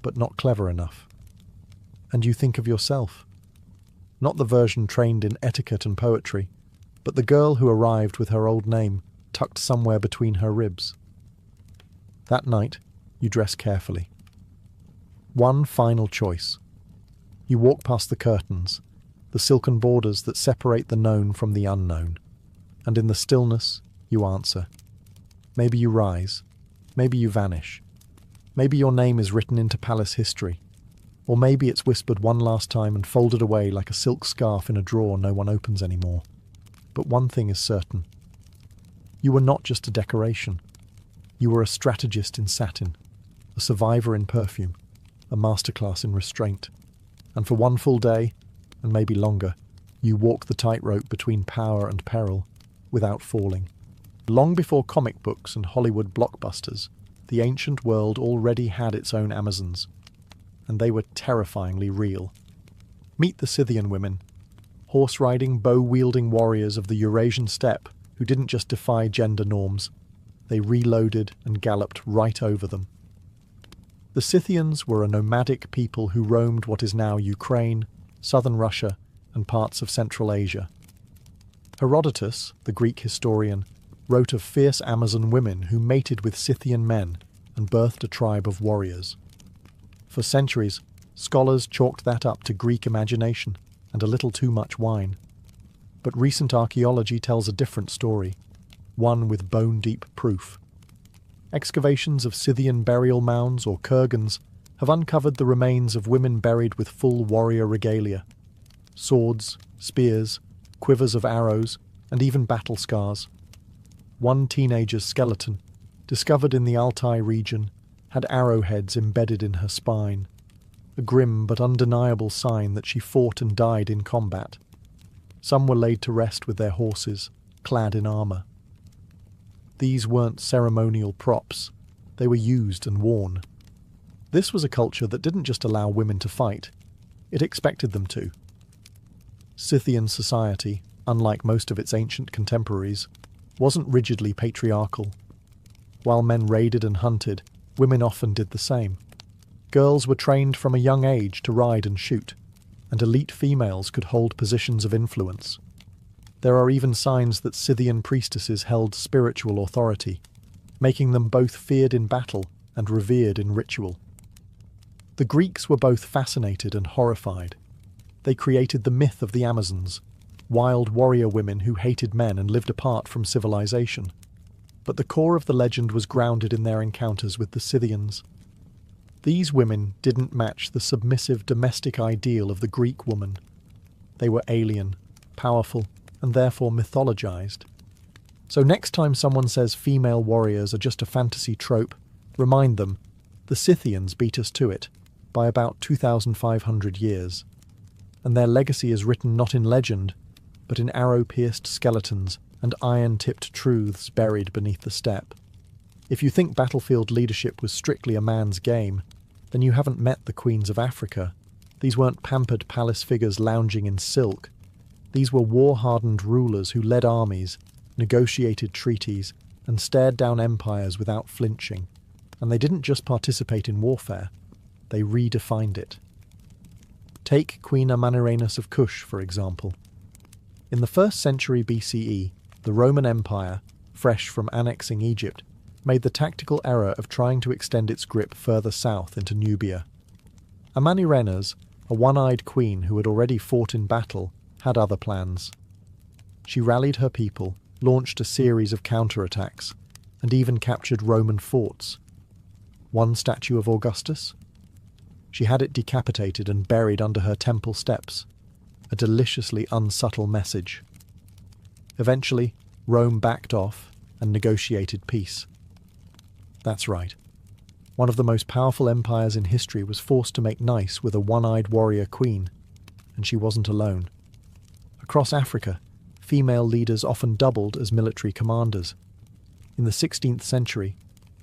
but not clever enough. And you think of yourself. Not the version trained in etiquette and poetry, but the girl who arrived with her old name tucked somewhere between her ribs. That night, you dress carefully. One final choice. You walk past the curtains, the silken borders that separate the known from the unknown, and in the stillness, you answer. Maybe you rise, maybe you vanish, maybe your name is written into palace history, or maybe it's whispered one last time and folded away like a silk scarf in a drawer no one opens anymore. But one thing is certain. You were not just a decoration. You were a strategist in satin, a survivor in perfume, a masterclass in restraint. And for one full day, and maybe longer, you walk the tightrope between power and peril, without falling. Long before comic books and Hollywood blockbusters, the ancient world already had its own Amazons, and they were terrifyingly real. Meet the Scythian women, horse-riding, bow-wielding warriors of the Eurasian steppe who didn't just defy gender norms, they reloaded and galloped right over them. The Scythians were a nomadic people who roamed what is now Ukraine, southern Russia, and parts of Central Asia. Herodotus, the Greek historian, wrote of fierce Amazon women who mated with Scythian men and birthed a tribe of warriors. For centuries, scholars chalked that up to Greek imagination and a little too much wine. But recent archaeology tells a different story, one with bone-deep proof. Excavations of Scythian burial mounds or kurgans have uncovered the remains of women buried with full warrior regalia. Swords, spears, quivers of arrows, and even battle scars. One teenager's skeleton, discovered in the Altai region, had arrowheads embedded in her spine, a grim but undeniable sign that she fought and died in combat. Some were laid to rest with their horses, clad in armour. These weren't ceremonial props, they were used and worn. This was a culture that didn't just allow women to fight, it expected them to. Scythian society, unlike most of its ancient contemporaries, wasn't rigidly patriarchal. While men raided and hunted, women often did the same. Girls were trained from a young age to ride and shoot, and elite females could hold positions of influence. There are even signs that Scythian priestesses held spiritual authority, making them both feared in battle and revered in ritual. The Greeks were both fascinated and horrified. They created the myth of the Amazons, wild warrior women who hated men and lived apart from civilization. But the core of the legend was grounded in their encounters with the Scythians. These women didn't match the submissive domestic ideal of the Greek woman. They were alien, powerful, and therefore mythologized. So next time someone says female warriors are just a fantasy trope, remind them, the Scythians beat us to it by about 2,500 years. And their legacy is written not in legend, but in arrow-pierced skeletons and iron-tipped truths buried beneath the steppe. If you think battlefield leadership was strictly a man's game, then you haven't met the queens of Africa. These weren't pampered palace figures lounging in silk. These were war-hardened rulers who led armies, negotiated treaties, and stared down empires without flinching. And they didn't just participate in warfare, they redefined it. Take Queen Amanirenas of Kush, for example. In the 1st century BCE, the Roman Empire, fresh from annexing Egypt, made the tactical error of trying to extend its grip further south into Nubia. Amanirenas, a one-eyed queen who had already fought in battle, had other plans. She rallied her people, launched a series of counterattacks, and even captured Roman forts. One statue of Augustus? She had it decapitated and buried under her temple steps. A deliciously unsubtle message. Eventually, Rome backed off and negotiated peace. That's right. One of the most powerful empires in history was forced to make nice with a one-eyed warrior queen, and she wasn't alone. Across Africa, female leaders often doubled as military commanders. In the 16th century,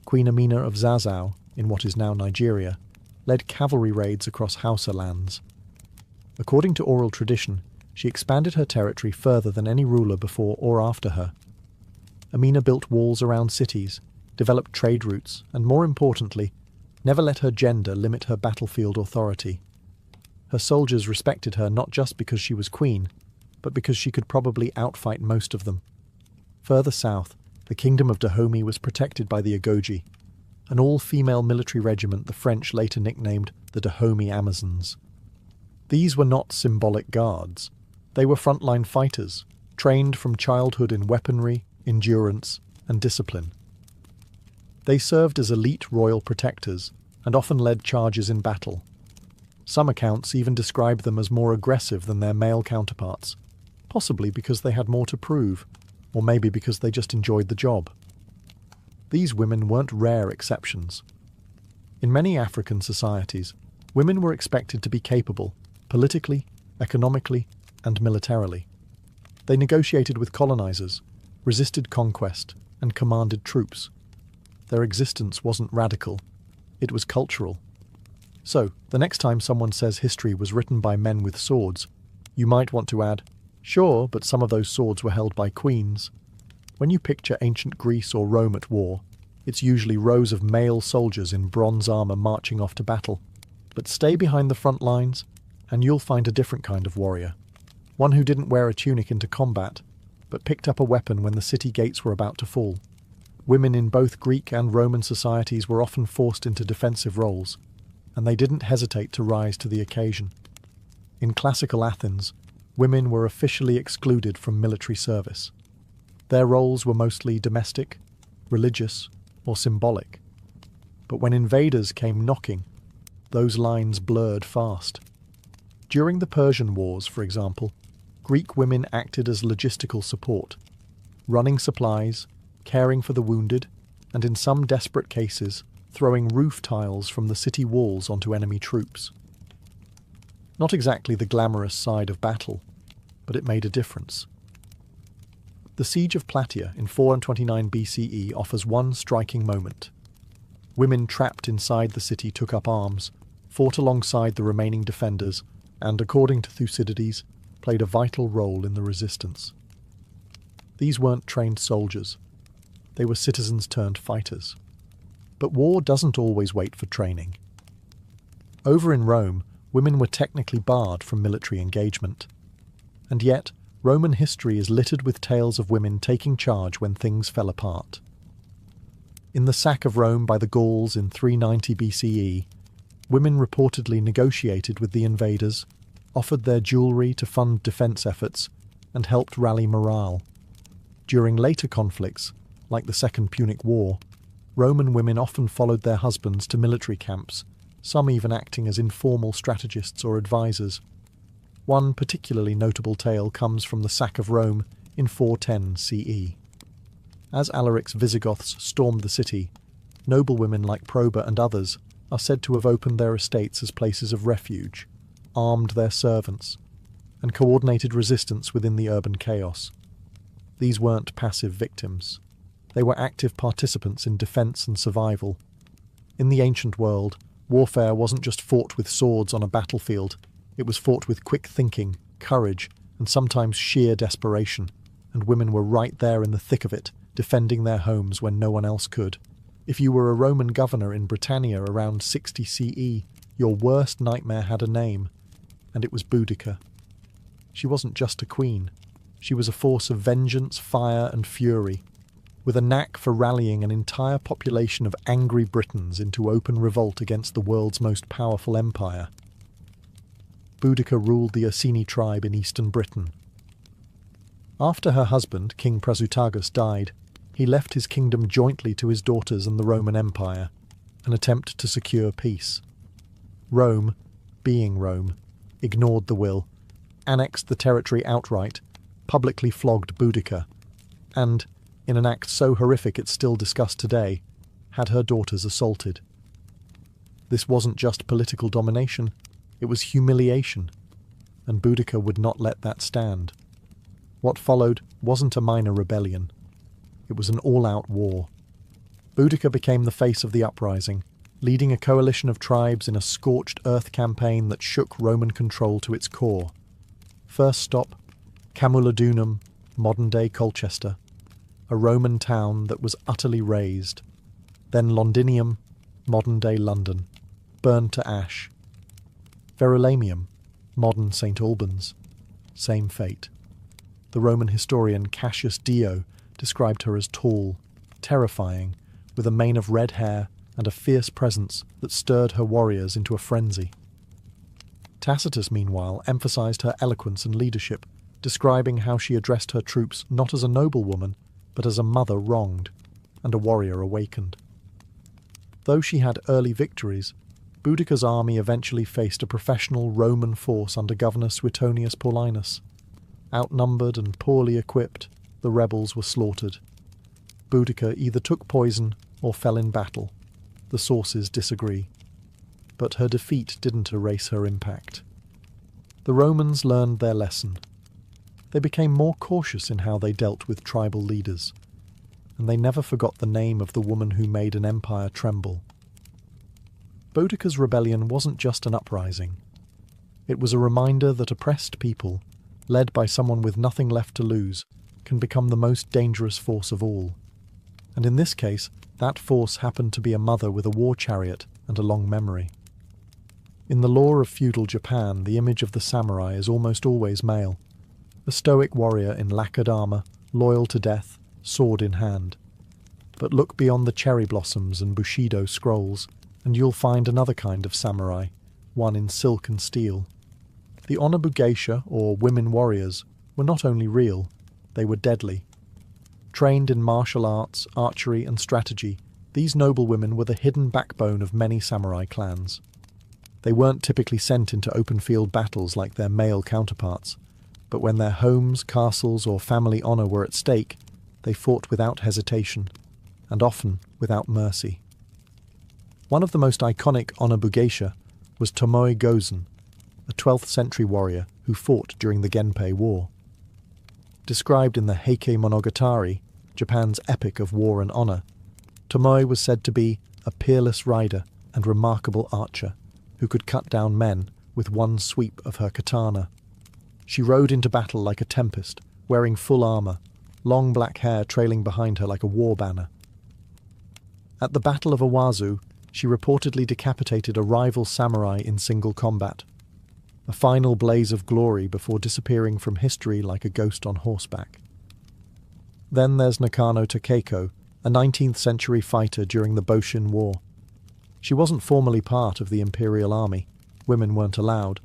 Queen Amina of Zazzau, in what is now Nigeria, led cavalry raids across Hausa lands. According to oral tradition, she expanded her territory further than any ruler before or after her. Amina built walls around cities, developed trade routes, and more importantly, never let her gender limit her battlefield authority. Her soldiers respected her not just because she was queen, but because she could probably outfight most of them. Further south, the kingdom of Dahomey was protected by the Agoji, an all-female military regiment the French later nicknamed the Dahomey Amazons. These were not symbolic guards. They were frontline fighters, trained from childhood in weaponry, endurance, and discipline. They served as elite royal protectors and often led charges in battle. Some accounts even describe them as more aggressive than their male counterparts, possibly because they had more to prove, or maybe because they just enjoyed the job. These women weren't rare exceptions. In many African societies, women were expected to be capable, politically, economically, and militarily. They negotiated with colonizers, resisted conquest, and commanded troops. Their existence wasn't radical, it was cultural. So, the next time someone says history was written by men with swords, you might want to add, sure, but some of those swords were held by queens. When you picture ancient Greece or Rome at war, it's usually rows of male soldiers in bronze armor marching off to battle. But stay behind the front lines, and you'll find a different kind of warrior. One who didn't wear a tunic into combat, but picked up a weapon when the city gates were about to fall. Women in both Greek and Roman societies were often forced into defensive roles, and they didn't hesitate to rise to the occasion. In classical Athens, women were officially excluded from military service. Their roles were mostly domestic, religious, or symbolic. But when invaders came knocking, those lines blurred fast. During the Persian Wars, for example, Greek women acted as logistical support, running supplies, caring for the wounded, and in some desperate cases, throwing roof tiles from the city walls onto enemy troops. Not exactly the glamorous side of battle, but it made a difference. The Siege of Plataea in 429 BCE offers one striking moment. Women trapped inside the city took up arms, fought alongside the remaining defenders, and, according to Thucydides, played a vital role in the resistance. These weren't trained soldiers. They were citizens turned fighters. But war doesn't always wait for training. Over in Rome, women were technically barred from military engagement. And yet, Roman history is littered with tales of women taking charge when things fell apart. In the sack of Rome by the Gauls in 390 BCE, women reportedly negotiated with the invaders, offered their jewelry to fund defense efforts, and helped rally morale. During later conflicts, like the Second Punic War, Roman women often followed their husbands to military camps, some even acting as informal strategists or advisors. One particularly notable tale comes from the sack of Rome in 410 CE. As Alaric's Visigoths stormed the city, noblewomen like Proba and others are said to have opened their estates as places of refuge, armed their servants, and coordinated resistance within the urban chaos. These weren't passive victims. They were active participants in defense and survival. In the ancient world, warfare wasn't just fought with swords on a battlefield, it was fought with quick thinking, courage, and sometimes sheer desperation, and women were right there in the thick of it, defending their homes when no one else could. If you were a Roman governor in Britannia around 60 CE, your worst nightmare had a name, and it was Boudica. She wasn't just a queen. She was a force of vengeance, fire, and fury, with a knack for rallying an entire population of angry Britons into open revolt against the world's most powerful empire. Boudica ruled the Ursini tribe in eastern Britain. After her husband, King Prasutagus, died, he left his kingdom jointly to his daughters and the Roman Empire, an attempt to secure peace. Rome, being Rome, ignored the will, annexed the territory outright, publicly flogged Boudica, and, in an act so horrific it's still discussed today, had her daughters assaulted. This wasn't just political domination, it was humiliation, and Boudica would not let that stand. What followed wasn't a minor rebellion. It was an all-out war. Boudica became the face of the uprising, leading a coalition of tribes in a scorched earth campaign that shook Roman control to its core. First stop, Camulodunum, modern-day Colchester, a Roman town that was utterly razed. Then Londinium, modern-day London, burned to ash. Verulamium, modern St. Albans, same fate. The Roman historian Cassius Dio described her as tall, terrifying, with a mane of red hair and a fierce presence that stirred her warriors into a frenzy. Tacitus, meanwhile, emphasized her eloquence and leadership, describing how she addressed her troops not as a noblewoman, but as a mother wronged, and a warrior awakened. Though she had early victories, Boudica's army eventually faced a professional Roman force under Governor Suetonius Paulinus. Outnumbered and poorly equipped, the rebels were slaughtered. Boudica either took poison or fell in battle. The sources disagree. But her defeat didn't erase her impact. The Romans learned their lesson. They became more cautious in how they dealt with tribal leaders, and they never forgot the name of the woman who made an empire tremble. Boudica's rebellion wasn't just an uprising. It was a reminder that oppressed people, led by someone with nothing left to lose, can become the most dangerous force of all. And in this case, that force happened to be a mother with a war chariot and a long memory. In the lore of feudal Japan, the image of the samurai is almost always male. A stoic warrior in lacquered armor, loyal to death, sword in hand. But look beyond the cherry blossoms and Bushido scrolls, and you'll find another kind of samurai, one in silk and steel. The Onabu geisha, or women warriors, were not only real, they were deadly. Trained in martial arts, archery, and strategy, these noblewomen were the hidden backbone of many samurai clans. They weren't typically sent into open-field battles like their male counterparts, but when their homes, castles, or family honor were at stake, they fought without hesitation, and often without mercy. One of the most iconic Onabu geisha was Tomoe Gozen, a 12th century warrior who fought during the Genpei War. Described in the Heike Monogatari, Japan's epic of war and honor, Tomoe was said to be a peerless rider and remarkable archer who could cut down men with one sweep of her katana. She rode into battle like a tempest, wearing full armor, long black hair trailing behind her like a war banner. At the Battle of Owazu, she reportedly decapitated a rival samurai in single combat, a final blaze of glory before disappearing from history like a ghost on horseback. Then there's Nakano Takeiko, a 19th century fighter during the Boshin War. She wasn't formally part of the Imperial Army, women weren't allowed,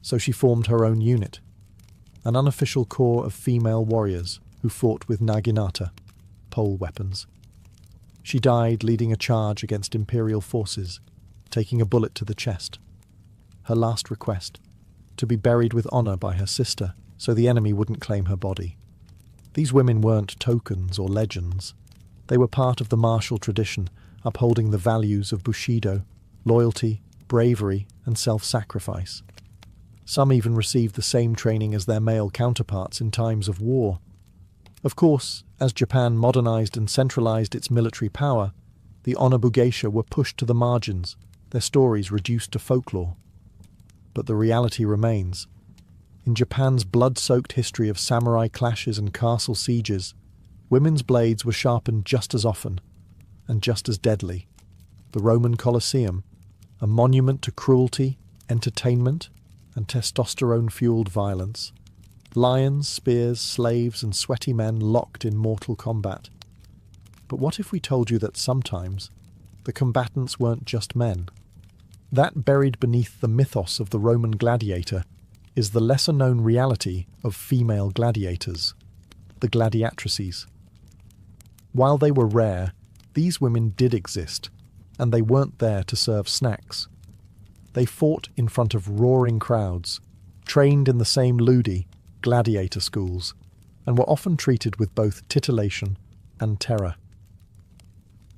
so she formed her own unit. an unofficial corps of female warriors who fought with naginata, pole weapons. She died leading a charge against imperial forces, taking a bullet to the chest. Her last request, to be buried with honor by her sister so the enemy wouldn't claim her body. These women weren't tokens or legends. They were part of the martial tradition, upholding the values of Bushido, loyalty, bravery, and self-sacrifice. Some even received the same training as their male counterparts in times of war. Of course, as Japan modernized and centralized its military power, the Onobu geisha were pushed to the margins, their stories reduced to folklore. But the reality remains. In Japan's blood-soaked history of samurai clashes and castle sieges, women's blades were sharpened just as often, and just as deadly. The Roman Colosseum, a monument to cruelty, entertainment, and testosterone-fueled violence. Lions, spears, slaves, and sweaty men locked in mortal combat. But what if we told you that sometimes the combatants weren't just men? That buried beneath the mythos of the Roman gladiator is the lesser-known reality of female gladiators, the gladiatrices. While they were rare, these women did exist, and they weren't there to serve snacks. They fought in front of roaring crowds, trained in the same ludi, gladiator schools, and were often treated with both titillation and terror.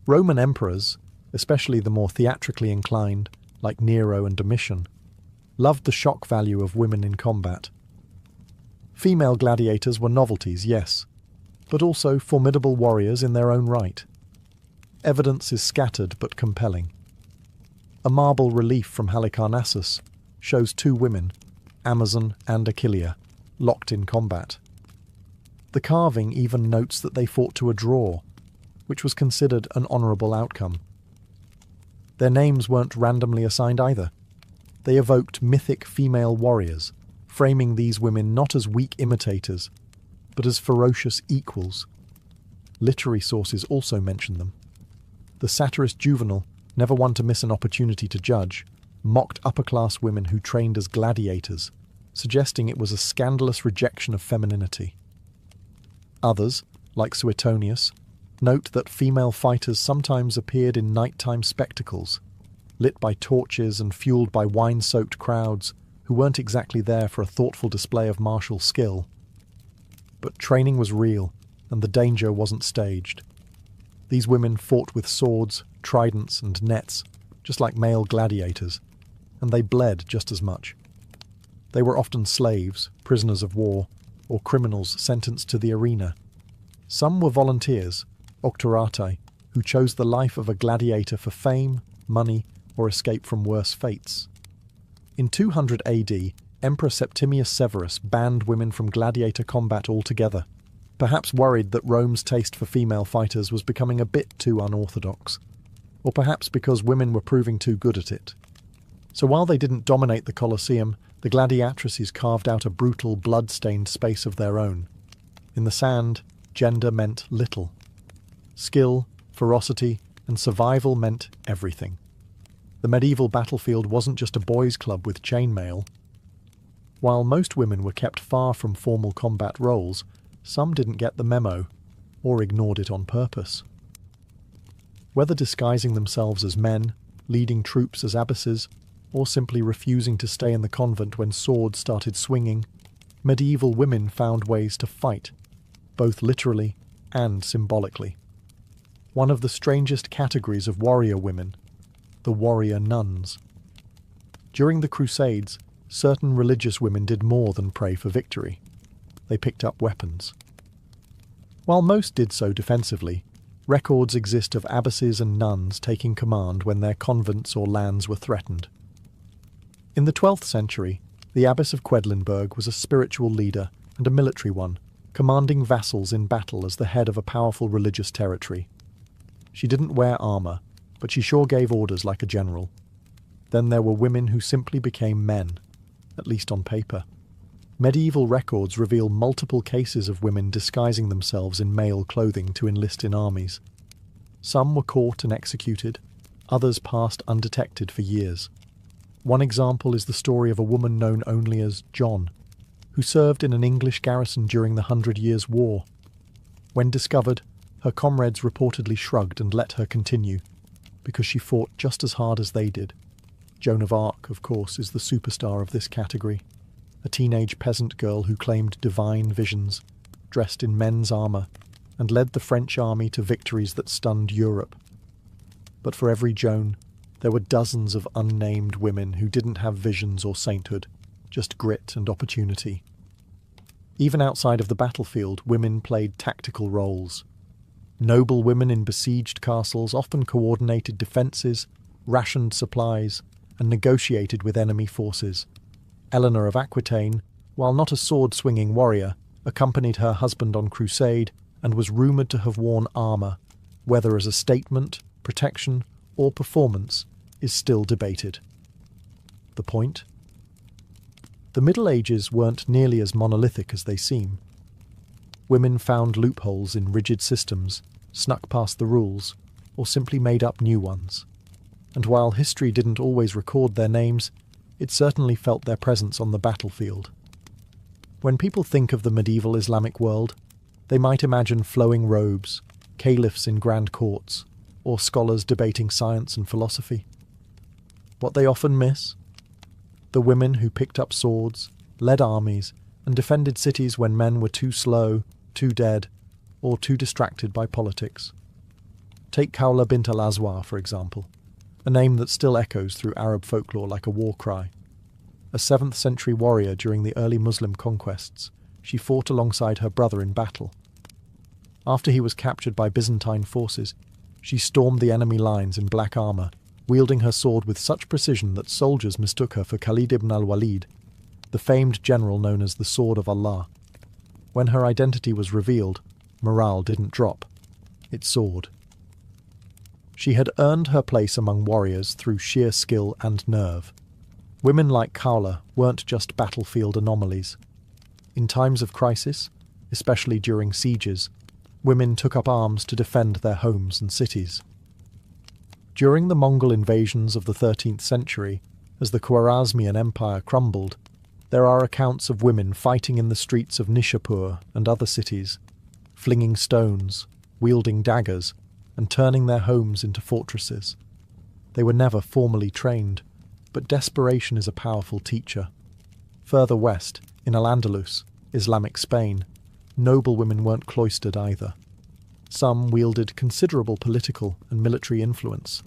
Roman emperors, especially the more theatrically inclined, like Nero and Domitian, loved the shock value of women in combat. Female gladiators were novelties, yes, but also formidable warriors in their own right. Evidence is scattered but compelling. A marble relief from Halicarnassus shows two women, Amazon and Achillea, locked in combat. The carving even notes that they fought to a draw, which was considered an honourable outcome. Their names weren't randomly assigned either. They evoked mythic female warriors, framing these women not as weak imitators, but as ferocious equals. Literary sources also mention them. The satirist Juvenal, never one to miss an opportunity to judge, mocked upper-class women who trained as gladiators, suggesting it was a scandalous rejection of femininity. Others, like Suetonius, note that female fighters sometimes appeared in nighttime spectacles, lit by torches and fueled by wine-soaked crowds who weren't exactly there for a thoughtful display of martial skill. But training was real, and the danger wasn't staged. These women fought with swords, tridents, and nets, just like male gladiators, and they bled just as much. They were often slaves, prisoners of war, or criminals sentenced to the arena. Some were volunteers, octoratae, who chose the life of a gladiator for fame, money, or escape from worse fates. In 200 AD, Emperor Septimius Severus banned women from gladiator combat altogether, perhaps worried that Rome's taste for female fighters was becoming a bit too unorthodox, or perhaps because women were proving too good at it. So while they didn't dominate the Colosseum, the gladiatrices carved out a brutal, blood-stained space of their own. In the sand, gender meant little. Skill, ferocity, and survival meant everything. The medieval battlefield wasn't just a boys' club with chainmail. While most women were kept far from formal combat roles, some didn't get the memo, or ignored it on purpose. Whether disguising themselves as men, leading troops as abbesses, or simply refusing to stay in the convent when swords started swinging, medieval women found ways to fight, both literally and symbolically. One of the strangest categories of warrior women, the warrior nuns. During the Crusades, certain religious women did more than pray for victory. They picked up weapons. While most did so defensively, records exist of abbesses and nuns taking command when their convents or lands were threatened. In the 12th century, the abbess of Quedlinburg was a spiritual leader and a military one, commanding vassals in battle as the head of a powerful religious territory. She didn't wear armour, but she sure gave orders like a general. Then there were women who simply became men, at least on paper. Medieval records reveal multiple cases of women disguising themselves in male clothing to enlist in armies. Some were caught and executed, others passed undetected for years. One example is the story of a woman known only as John. who served in an English garrison during the 100 Years' War. When discovered, her comrades reportedly shrugged and let her continue, because she fought just as hard as they did. Joan of Arc, of course, is the superstar of this category, a teenage peasant girl who claimed divine visions, dressed in men's armour, and led the French army to victories that stunned Europe. But for every Joan, there were dozens of unnamed women who didn't have visions or sainthood, just grit and opportunity. Even outside of the battlefield, women played tactical roles. Noble women in besieged castles often coordinated defences, rationed supplies, and negotiated with enemy forces. Eleanor of Aquitaine, while not a sword-swinging warrior, accompanied her husband on crusade and was rumoured to have worn armour, whether as a statement, protection, or performance, is still debated. The point? The Middle Ages weren't nearly as monolithic as they seem. Women found loopholes in rigid systems, snuck past the rules, or simply made up new ones. And while history didn't always record their names, it certainly felt their presence on the battlefield. When people think of the medieval Islamic world, they might imagine flowing robes, caliphs in grand courts, or scholars debating science and philosophy. What they often miss? The women who picked up swords, led armies, and defended cities when men were too slow, too dead, or too distracted by politics. Take Khawla bint al-Azwar, for example, a name that still echoes through Arab folklore like a war cry. A 7th century warrior during the early Muslim conquests, she fought alongside her brother in battle. After he was captured by Byzantine forces, she stormed the enemy lines in black armour, wielding her sword with such precision that soldiers mistook her for Khalid ibn al-Walid, the famed general known as the Sword of Allah. When her identity was revealed, morale didn't drop. It soared. She had earned her place among warriors through sheer skill and nerve. Women like Khawla weren't just battlefield anomalies. In times of crisis, especially during sieges, women took up arms to defend their homes and cities. During the Mongol invasions of the 13th century, as the Khwarezmian Empire crumbled, there are accounts of women fighting in the streets of Nishapur and other cities, flinging stones, wielding daggers, and turning their homes into fortresses. They were never formally trained, but desperation is a powerful teacher. Further west, in Al-Andalus, Islamic Spain, noble women weren't cloistered either. Some wielded considerable political and military influence.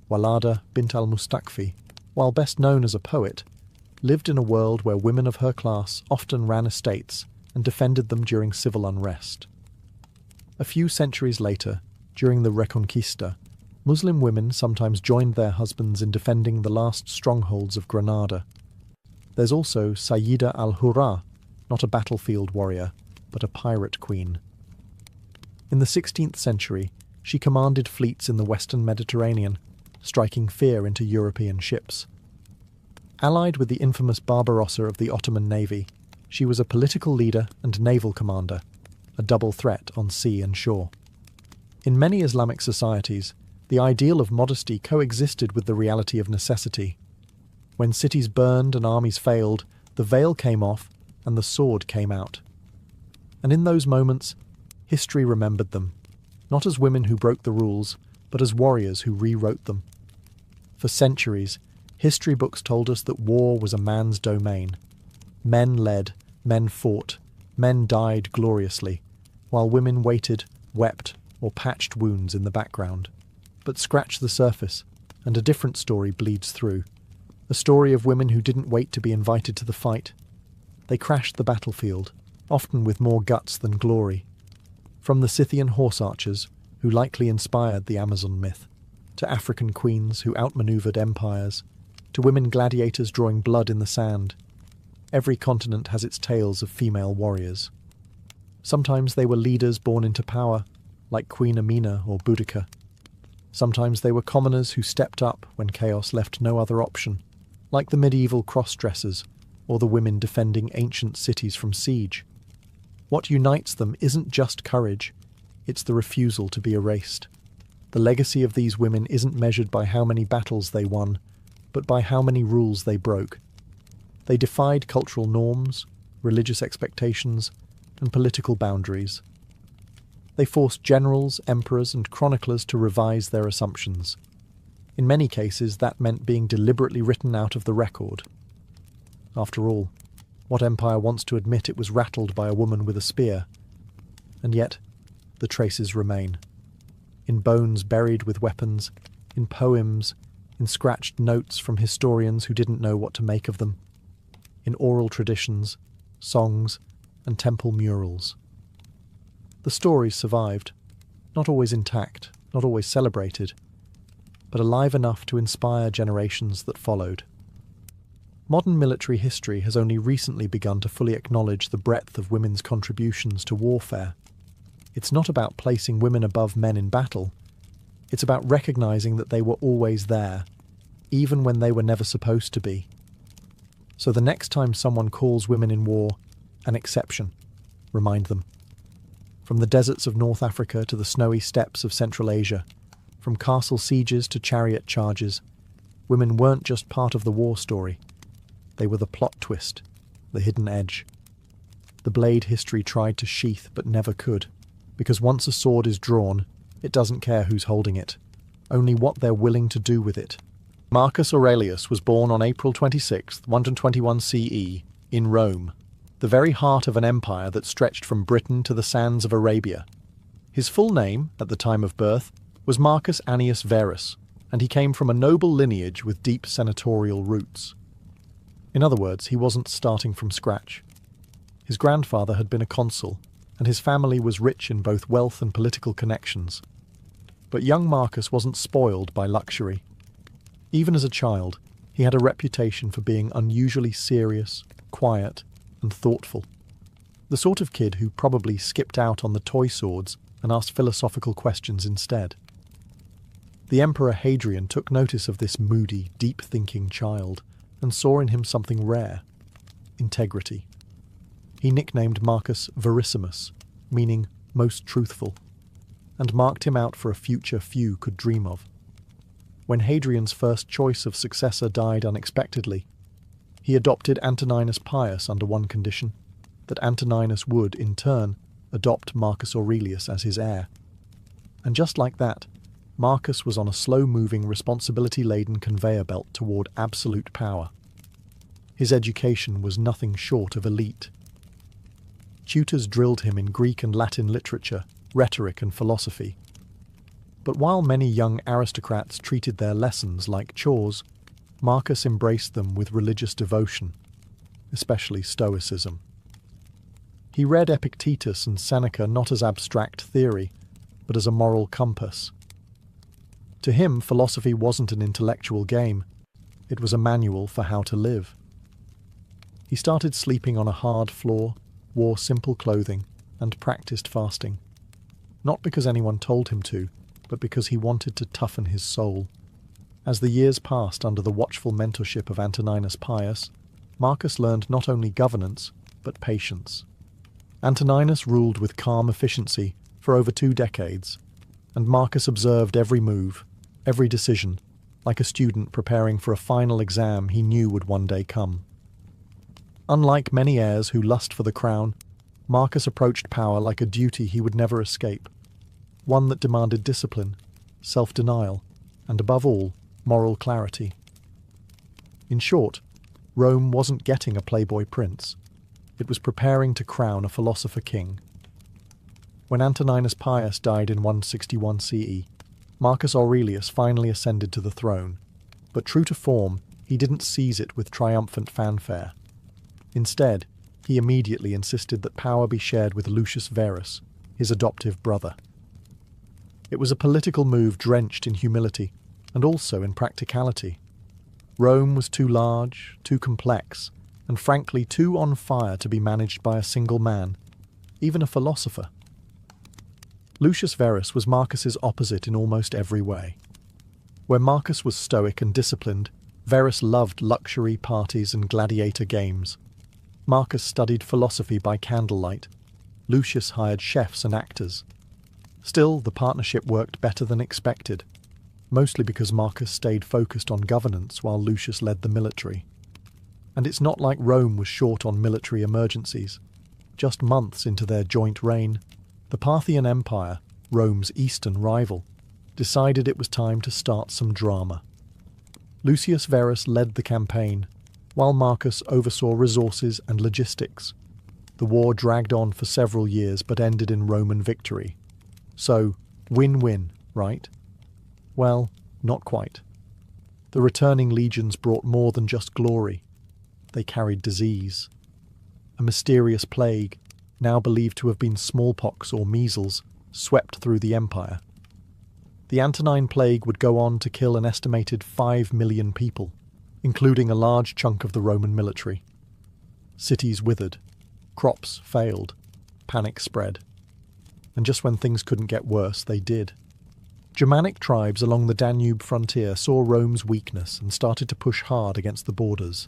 Walada bint al-Mustakfi, while best known as a poet, lived in a world where women of her class often ran estates and defended them during civil unrest. A few centuries later, during the Reconquista, Muslim women sometimes joined their husbands in defending the last strongholds of Granada. There's also Sayyida al-Hurra, not a battlefield warrior, but a pirate queen. In the 16th century, she commanded fleets in the western Mediterranean, striking fear into European ships. Allied with the infamous Barbarossa of the Ottoman navy, she was a political leader and naval commander, a double threat on sea and shore. In many Islamic societies, the ideal of modesty coexisted with the reality of necessity. When cities burned and armies failed, the veil came off and the sword came out. And in those moments, history remembered them, not as women who broke the rules, but as warriors who rewrote them. For centuries, history books told us that war was a man's domain. Men led, men fought, men died gloriously, while women waited, wept, or patched wounds in the background. But scratch the surface, and a different story bleeds through. A story of women who didn't wait to be invited to the fight. They crashed the battlefield, often with more guts than glory. From the Scythian horse archers, who likely inspired the Amazon myth, to African queens who outmaneuvered empires, to women gladiators drawing blood in the sand. Every continent has its tales of female warriors. Sometimes they were leaders born into power, like Queen Amina or Boudica. Sometimes they were commoners who stepped up when chaos left no other option, like the medieval cross-dressers or the women defending ancient cities from siege. What unites them isn't just courage, it's the refusal to be erased. The legacy of these women isn't measured by how many battles they won, but by how many rules they broke. They defied cultural norms, religious expectations, and political boundaries. They forced generals, emperors, and chroniclers to revise their assumptions. In many cases, that meant being deliberately written out of the record. After all, what empire wants to admit it was rattled by a woman with a spear? And yet, the traces remain. In bones buried with weapons, in poems, in scratched notes from historians who didn't know what to make of them, in oral traditions, songs, and temple murals. The stories survived, not always intact, not always celebrated, but alive enough to inspire generations that followed. Modern military history has only recently begun to fully acknowledge the breadth of women's contributions to warfare. It's not about placing women above men in battle. It's about recognizing that they were always there, even when they were never supposed to be. So the next time someone calls women in war an exception, remind them. From the deserts of North Africa to the snowy steppes of Central Asia, from castle sieges to chariot charges, women weren't just part of the war story. They were the plot twist, the hidden edge. The blade history tried to sheath but never could, because once a sword is drawn, it doesn't care who's holding it, only what they're willing to do with it. Marcus Aurelius was born on April 26, 121 CE, in Rome, the very heart of an empire that stretched from Britain to the sands of Arabia. His full name, at the time of birth, was Marcus Annius Verus, and he came from a noble lineage with deep senatorial roots. In other words, he wasn't starting from scratch. His grandfather had been a consul, and his family was rich in both wealth and political connections. But young Marcus wasn't spoiled by luxury. Even as a child, he had a reputation for being unusually serious, quiet, and thoughtful. The sort of kid who probably skipped out on the toy swords and asked philosophical questions instead. The Emperor Hadrian took notice of this moody, deep-thinking child and saw in him something rare: integrity. He nicknamed Marcus Verissimus, meaning most truthful, and marked him out for a future few could dream of. When Hadrian's first choice of successor died unexpectedly, he adopted Antoninus Pius under one condition: that Antoninus would, in turn, adopt Marcus Aurelius as his heir. And just like that, Marcus was on a slow-moving, responsibility-laden conveyor belt toward absolute power. His education was nothing short of elite. Tutors drilled him in Greek and Latin literature, rhetoric and philosophy. But while many young aristocrats treated their lessons like chores, Marcus embraced them with religious devotion, especially Stoicism. He read Epictetus and Seneca not as abstract theory, but as a moral compass. To him, philosophy wasn't an intellectual game, it was a manual for how to live. He started sleeping on a hard floor, wore simple clothing, and practiced fasting. Not because anyone told him to, but because he wanted to toughen his soul. As the years passed under the watchful mentorship of Antoninus Pius, Marcus learned not only governance, but patience. Antoninus ruled with calm efficiency for over 2 decades, and Marcus observed every move, every decision, like a student preparing for a final exam he knew would one day come. Unlike many heirs who lust for the crown, Marcus approached power like a duty he would never escape, one that demanded discipline, self-denial, and above all, moral clarity. In short, Rome wasn't getting a playboy prince. It was preparing to crown a philosopher king. When Antoninus Pius died in 161 CE, Marcus Aurelius finally ascended to the throne, but true to form, he didn't seize it with triumphant fanfare. Instead, he immediately insisted that power be shared with Lucius Verus, his adoptive brother. It was a political move drenched in humility, and also in practicality. Rome was too large, too complex, and frankly too on fire to be managed by a single man, even a philosopher. Lucius Verus was Marcus's opposite in almost every way. Where Marcus was stoic and disciplined, Verus loved luxury parties and gladiator games. Marcus studied philosophy by candlelight. Lucius hired chefs and actors. Still, the partnership worked better than expected, mostly because Marcus stayed focused on governance while Lucius led the military. And it's not like Rome was short on military emergencies. Just months into their joint reign, the Parthian Empire, Rome's eastern rival, decided it was time to start some drama. Lucius Verus led the campaign, while Marcus oversaw resources and logistics. The war dragged on for several years but ended in Roman victory. So, win-win, right? Well, not quite. The returning legions brought more than just glory. They carried disease. A mysterious plague, now believed to have been smallpox or measles, swept through the empire. The Antonine Plague would go on to kill an estimated 5 million people, including a large chunk of the Roman military. Cities withered, crops failed, panic spread. And just when things couldn't get worse, they did. Germanic tribes along the Danube frontier saw Rome's weakness and started to push hard against the borders.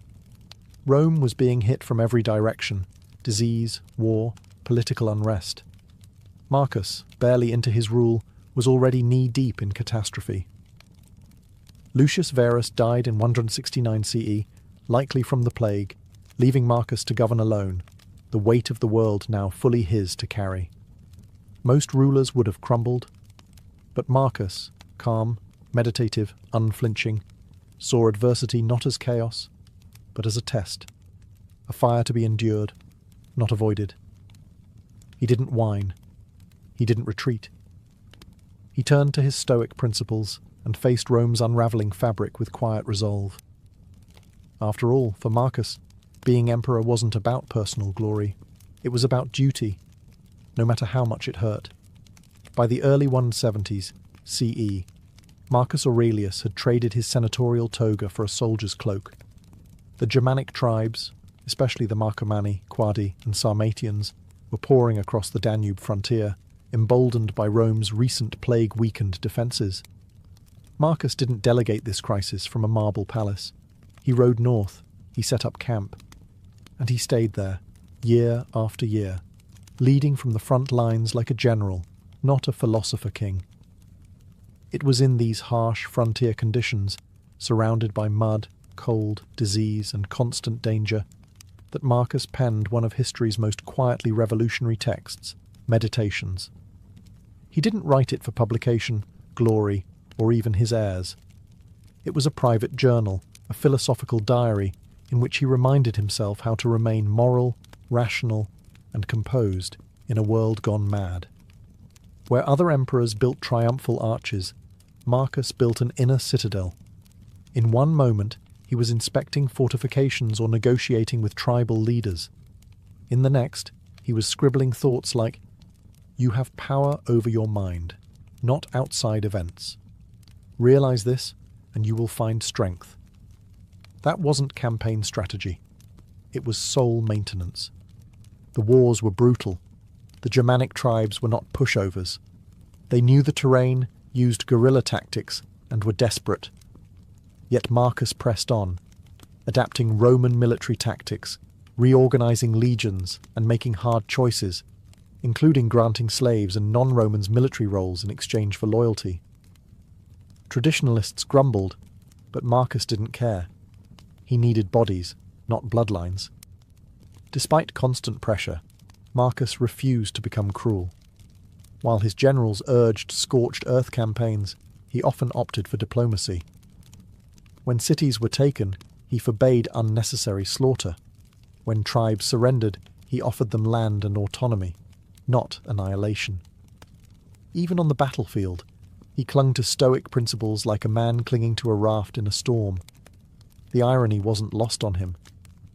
Rome was being hit from every direction: disease, war, political unrest. Marcus, barely into his rule, was already knee-deep in catastrophe. Lucius Verus died in 169 CE, likely from the plague, leaving Marcus to govern alone, the weight of the world now fully his to carry. Most rulers would have crumbled, but Marcus, calm, meditative, unflinching, saw adversity not as chaos, but as a test, a fire to be endured, not avoided. He didn't whine. He didn't retreat. He turned to his stoic principles and faced Rome's unravelling fabric with quiet resolve. After all, for Marcus, being emperor wasn't about personal glory. It was about duty, no matter how much it hurt. By the early 170s CE, Marcus Aurelius had traded his senatorial toga for a soldier's cloak. The Germanic tribes, especially the Marcomanni, Quadi, and Sarmatians, were pouring across the Danube frontier, emboldened by Rome's recent plague-weakened defences. Marcus didn't delegate this crisis from a marble palace. He rode north, he set up camp, and he stayed there, year after year, leading from the front lines like a general, not a philosopher king. It was in these harsh frontier conditions, surrounded by mud, cold, disease, and constant danger, that Marcus penned one of history's most quietly revolutionary texts, Meditations. He didn't write it for publication, glory, or even his heirs. It was a private journal, a philosophical diary, in which he reminded himself how to remain moral, rational, and composed in a world gone mad. Where other emperors built triumphal arches, Marcus built an inner citadel. In one moment, he was inspecting fortifications or negotiating with tribal leaders. In the next, he was scribbling thoughts like, "You have power over your mind, not outside events. Realize this, and you will find strength." That wasn't campaign strategy. It was soul maintenance. The wars were brutal. The Germanic tribes were not pushovers. They knew the terrain, used guerrilla tactics, and were desperate. Yet Marcus pressed on, adapting Roman military tactics, reorganizing legions, and making hard choices, including granting slaves and non-Romans military roles in exchange for loyalty. Traditionalists grumbled, but Marcus didn't care. He needed bodies, not bloodlines. Despite constant pressure, Marcus refused to become cruel. While his generals urged scorched earth campaigns, he often opted for diplomacy. When cities were taken, he forbade unnecessary slaughter. When tribes surrendered, he offered them land and autonomy, not annihilation. Even on the battlefield, he clung to stoic principles like a man clinging to a raft in a storm. The irony wasn't lost on him.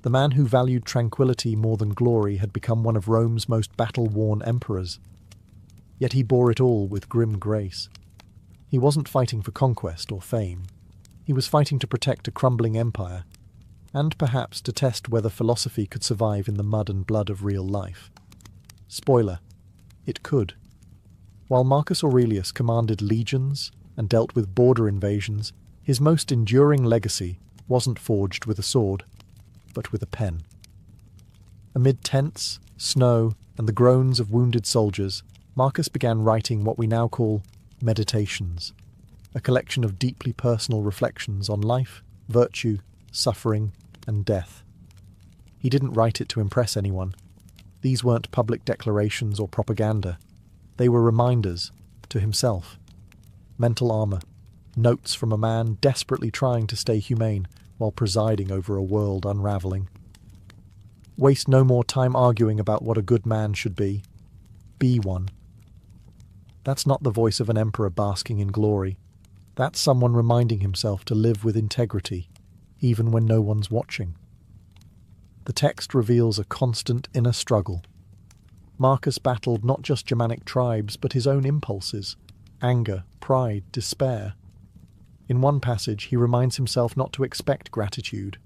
The man who valued tranquility more than glory had become one of Rome's most battle-worn emperors. Yet he bore it all with grim grace. He wasn't fighting for conquest or fame. He was fighting to protect a crumbling empire, and perhaps to test whether philosophy could survive in the mud and blood of real life. Spoiler: it could. While Marcus Aurelius commanded legions and dealt with border invasions, his most enduring legacy wasn't forged with a sword, but with a pen. Amid tents, snow, and the groans of wounded soldiers, Marcus began writing what we now call Meditations, a collection of deeply personal reflections on life, virtue, suffering, and death. He didn't write it to impress anyone. These weren't public declarations or propaganda. They were reminders, to himself. Mental armor. Notes from a man desperately trying to stay humane while presiding over a world unraveling. Waste no more time arguing about what a good man should be. Be one. That's not the voice of an emperor basking in glory. That's someone reminding himself to live with integrity, even when no one's watching. The text reveals a constant inner struggle. Marcus battled not just Germanic tribes, but his own impulses, anger, pride, despair. In one passage, he reminds himself not to expect gratitude.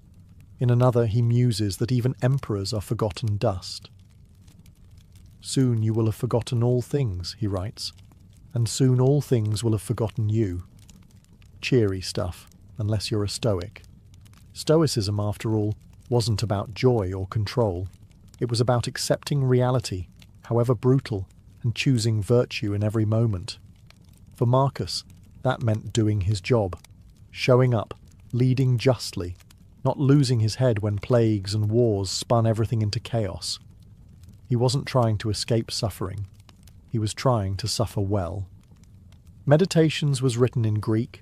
In another, he muses that even emperors are forgotten dust. Soon you will have forgotten all things, he writes, and soon all things will have forgotten you. Cheery stuff, unless you're a Stoic. Stoicism, after all, wasn't about joy or control. It was about accepting reality, however brutal, and choosing virtue in every moment. For Marcus, that meant doing his job, showing up, leading justly, not losing his head when plagues and wars spun everything into chaos. He wasn't trying to escape suffering. He was trying to suffer well. Meditations was written in Greek,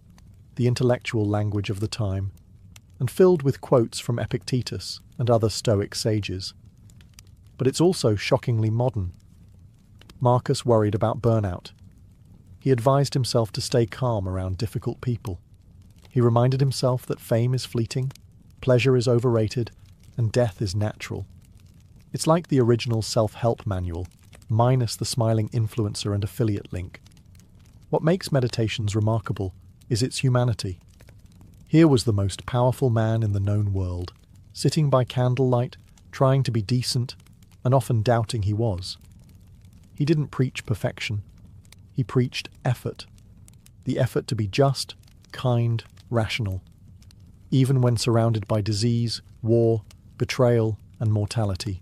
the intellectual language of the time, and filled with quotes from Epictetus and other Stoic sages. But it's also shockingly modern. Marcus worried about burnout. He advised himself to stay calm around difficult people. He reminded himself that fame is fleeting, pleasure is overrated, and death is natural. It's like the original self-help manual, minus the smiling influencer and affiliate link. What makes Meditations remarkable is its humanity. Here was the most powerful man in the known world, sitting by candlelight, trying to be decent, and often doubting he was. He didn't preach perfection. He preached effort. The effort to be just, kind, rational, even when surrounded by disease, war, betrayal, and mortality.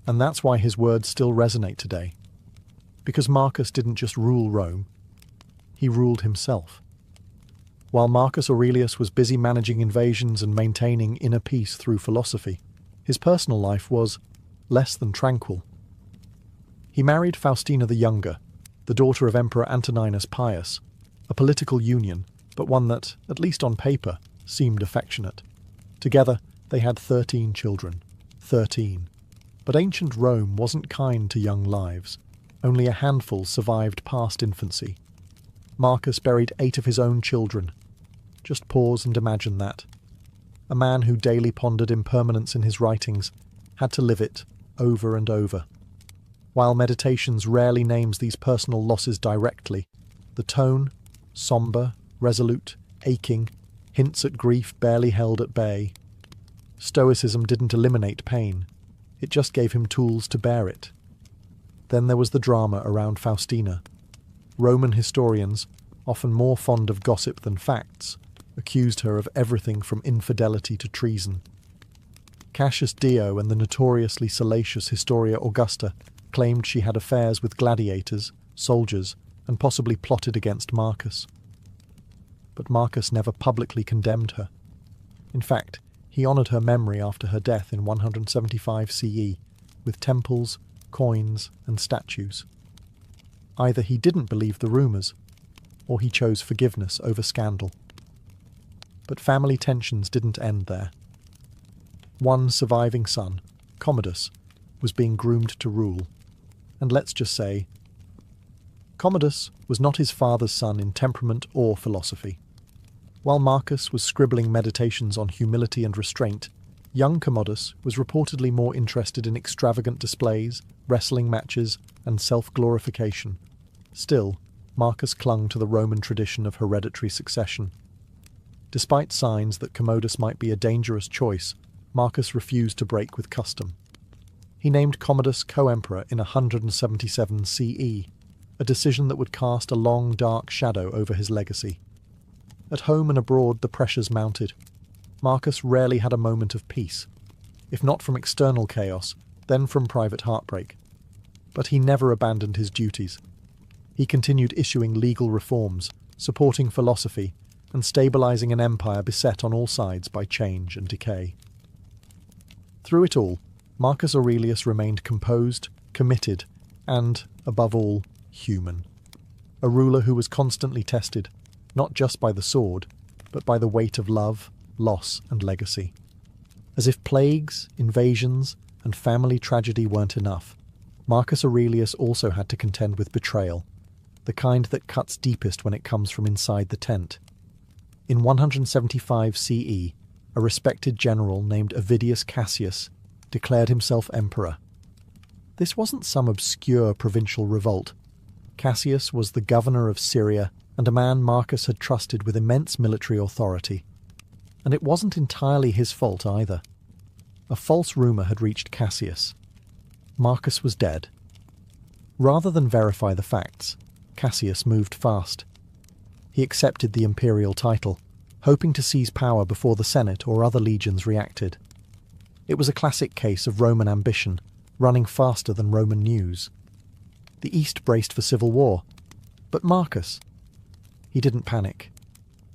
And that's why his words still resonate today. Because Marcus didn't just rule Rome, he ruled himself. While Marcus Aurelius was busy managing invasions and maintaining inner peace through philosophy, his personal life was less than tranquil. He married Faustina the Younger, the daughter of Emperor Antoninus Pius, a political union, but one that, at least on paper, seemed affectionate. Together, they had 13 children. 13. But ancient Rome wasn't kind to young lives. Only a handful survived past infancy. Marcus buried 8 of his own children. Just pause and imagine that. A man who daily pondered impermanence in his writings had to live it over and over. While Meditations rarely names these personal losses directly, the tone, sombre, resolute, aching, hints at grief barely held at bay. Stoicism didn't eliminate pain. It just gave him tools to bear it. Then there was the drama around Faustina. Roman historians, often more fond of gossip than facts, accused her of everything from infidelity to treason. Cassius Dio and the notoriously salacious Historia Augusta claimed she had affairs with gladiators, soldiers, and possibly plotted against Marcus. But Marcus never publicly condemned her. In fact, he honoured her memory after her death in 175 CE, with temples, coins, and statues. Either he didn't believe the rumours, or he chose forgiveness over scandal. But family tensions didn't end there. One surviving son, Commodus, was being groomed to rule. And let's just say, Commodus was not his father's son in temperament or philosophy. While Marcus was scribbling meditations on humility and restraint, young Commodus was reportedly more interested in extravagant displays, wrestling matches, and self-glorification. Still, Marcus clung to the Roman tradition of hereditary succession. Despite signs that Commodus might be a dangerous choice, Marcus refused to break with custom. He named Commodus co-emperor in 177 CE, a decision that would cast a long, dark shadow over his legacy. At home and abroad, the pressures mounted. Marcus rarely had a moment of peace, if not from external chaos, then from private heartbreak. But he never abandoned his duties. He continued issuing legal reforms, supporting philosophy, and stabilizing an empire beset on all sides by change and decay. Through it all, Marcus Aurelius remained composed, committed, and, above all, human. A ruler who was constantly tested, not just by the sword, but by the weight of love, loss, and legacy. As if plagues, invasions, and family tragedy weren't enough, Marcus Aurelius also had to contend with betrayal, the kind that cuts deepest when it comes from inside the tent. In 175 CE, a respected general named Avidius Cassius declared himself emperor. This wasn't some obscure provincial revolt. Cassius was the governor of Syria and a man Marcus had trusted with immense military authority. And it wasn't entirely his fault either. A false rumour had reached Cassius. Marcus was dead. Rather than verify the facts, Cassius moved fast. He accepted the imperial title, hoping to seize power before the Senate or other legions reacted. It was a classic case of Roman ambition, running faster than Roman news. The East braced for civil war. But Marcus, he didn't panic.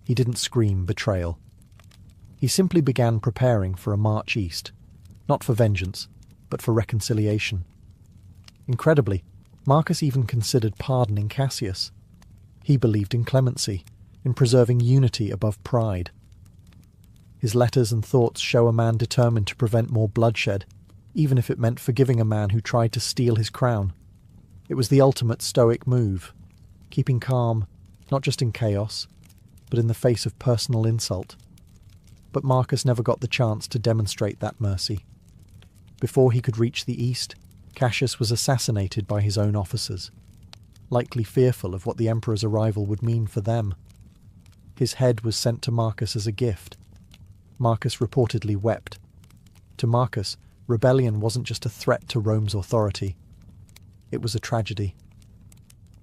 He didn't scream betrayal. He simply began preparing for a march east, not for vengeance, but for reconciliation. Incredibly, Marcus even considered pardoning Cassius. He believed in clemency, in preserving unity above pride. His letters and thoughts show a man determined to prevent more bloodshed, even if it meant forgiving a man who tried to steal his crown. It was the ultimate stoic move, keeping calm, not just in chaos, but in the face of personal insult. But Marcus never got the chance to demonstrate that mercy. Before he could reach the east, Cassius was assassinated by his own officers, likely fearful of what the emperor's arrival would mean for them. His head was sent to Marcus as a gift. Marcus reportedly wept. To Marcus, rebellion wasn't just a threat to Rome's authority. It was a tragedy.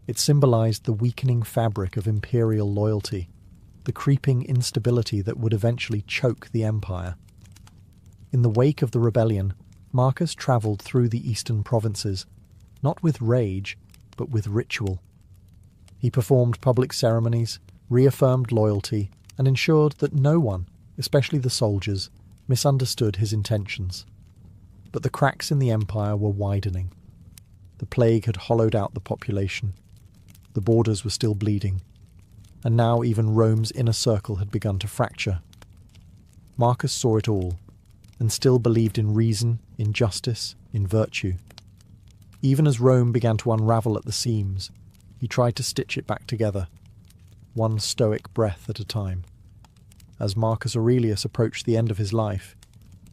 It symbolized the weakening fabric of imperial loyalty, the creeping instability that would eventually choke the empire. In the wake of the rebellion, Marcus travelled through the eastern provinces, not with rage, but with ritual. He performed public ceremonies, reaffirmed loyalty, and ensured that no one, especially the soldiers, misunderstood his intentions. But the cracks in the empire were widening. The plague had hollowed out the population. The borders were still bleeding. And now even Rome's inner circle had begun to fracture. Marcus saw it all, and still believed in reason, in justice, in virtue. Even as Rome began to unravel at the seams, he tried to stitch it back together, one stoic breath at a time. As Marcus Aurelius approached the end of his life,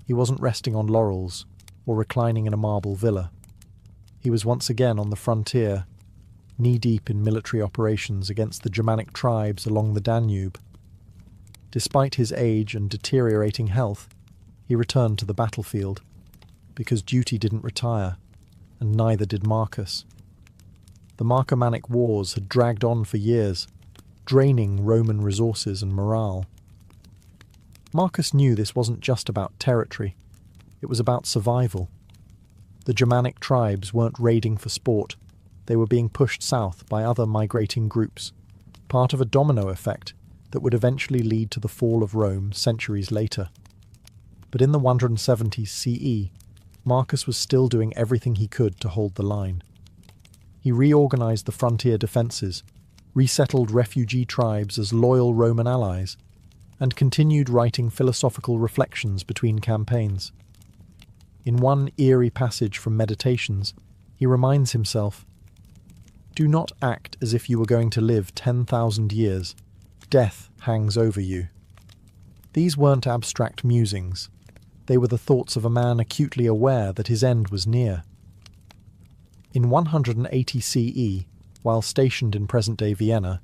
he wasn't resting on laurels or reclining in a marble villa. He was once again on the frontier, knee-deep in military operations against the Germanic tribes along the Danube. Despite his age and deteriorating health, he returned to the battlefield, because duty didn't retire, and neither did Marcus. The Marcomannic Wars had dragged on for years, draining Roman resources and morale. Marcus knew this wasn't just about territory, it was about survival. The Germanic tribes weren't raiding for sport, they were being pushed south by other migrating groups, part of a domino effect that would eventually lead to the fall of Rome centuries later. But in the 170s CE, Marcus was still doing everything he could to hold the line. He reorganized the frontier defenses, resettled refugee tribes as loyal Roman allies, and continued writing philosophical reflections between campaigns. In one eerie passage from Meditations, he reminds himself, "Do not act as if you were going to live 10,000 years. Death hangs over you." These weren't abstract musings. They were the thoughts of a man acutely aware that his end was near. In 180 CE, while stationed in present-day Vienna,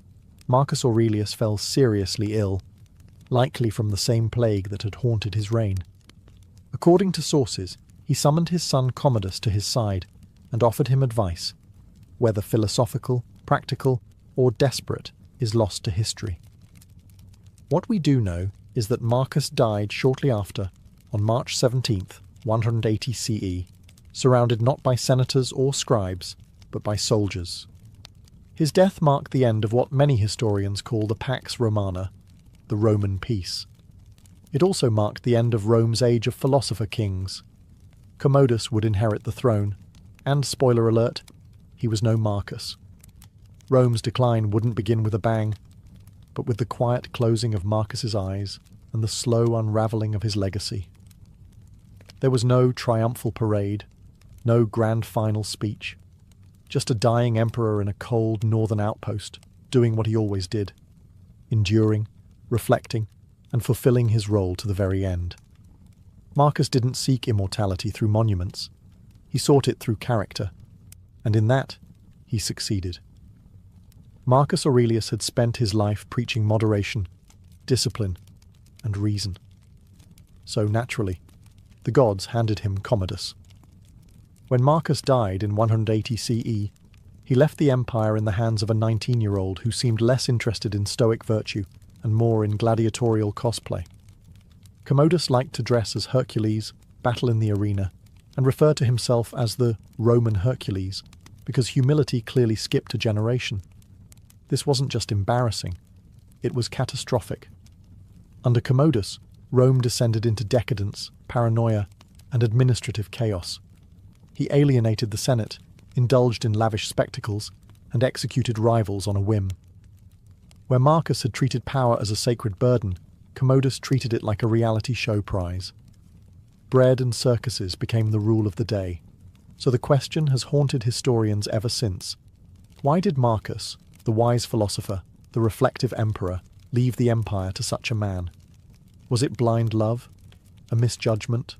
Marcus Aurelius fell seriously ill, likely from the same plague that had haunted his reign. According to sources, he summoned his son Commodus to his side and offered him advice. Whether philosophical, practical, or desperate is lost to history. What we do know is that Marcus died shortly after, on March 17th, 180 CE, surrounded not by senators or scribes, but by soldiers. His death marked the end of what many historians call the Pax Romana, the Roman peace. It also marked the end of Rome's age of philosopher kings, Commodus would inherit the throne, and, spoiler alert, he was no Marcus. Rome's decline wouldn't begin with a bang, but with the quiet closing of Marcus's eyes and the slow unravelling of his legacy. There was no triumphal parade, no grand final speech, just a dying emperor in a cold northern outpost, doing what he always did, enduring, reflecting, and fulfilling his role to the very end. Marcus didn't seek immortality through monuments. He sought it through character, and in that, he succeeded. Marcus Aurelius had spent his life preaching moderation, discipline, and reason. So naturally, the gods handed him Commodus. When Marcus died in 180 CE, he left the empire in the hands of a 19-year-old who seemed less interested in stoic virtue and more in gladiatorial cosplay. Commodus liked to dress as Hercules, battle in the arena, and refer to himself as the Roman Hercules, because humility clearly skipped a generation. This wasn't just embarrassing, it was catastrophic. Under Commodus, Rome descended into decadence, paranoia, and administrative chaos. He alienated the Senate, indulged in lavish spectacles, and executed rivals on a whim. Where Marcus had treated power as a sacred burden, Commodus treated it like a reality show prize. Bread and circuses became the rule of the day, so the question has haunted historians ever since. Why did Marcus, the wise philosopher, the reflective emperor, leave the empire to such a man? Was it blind love? A misjudgment?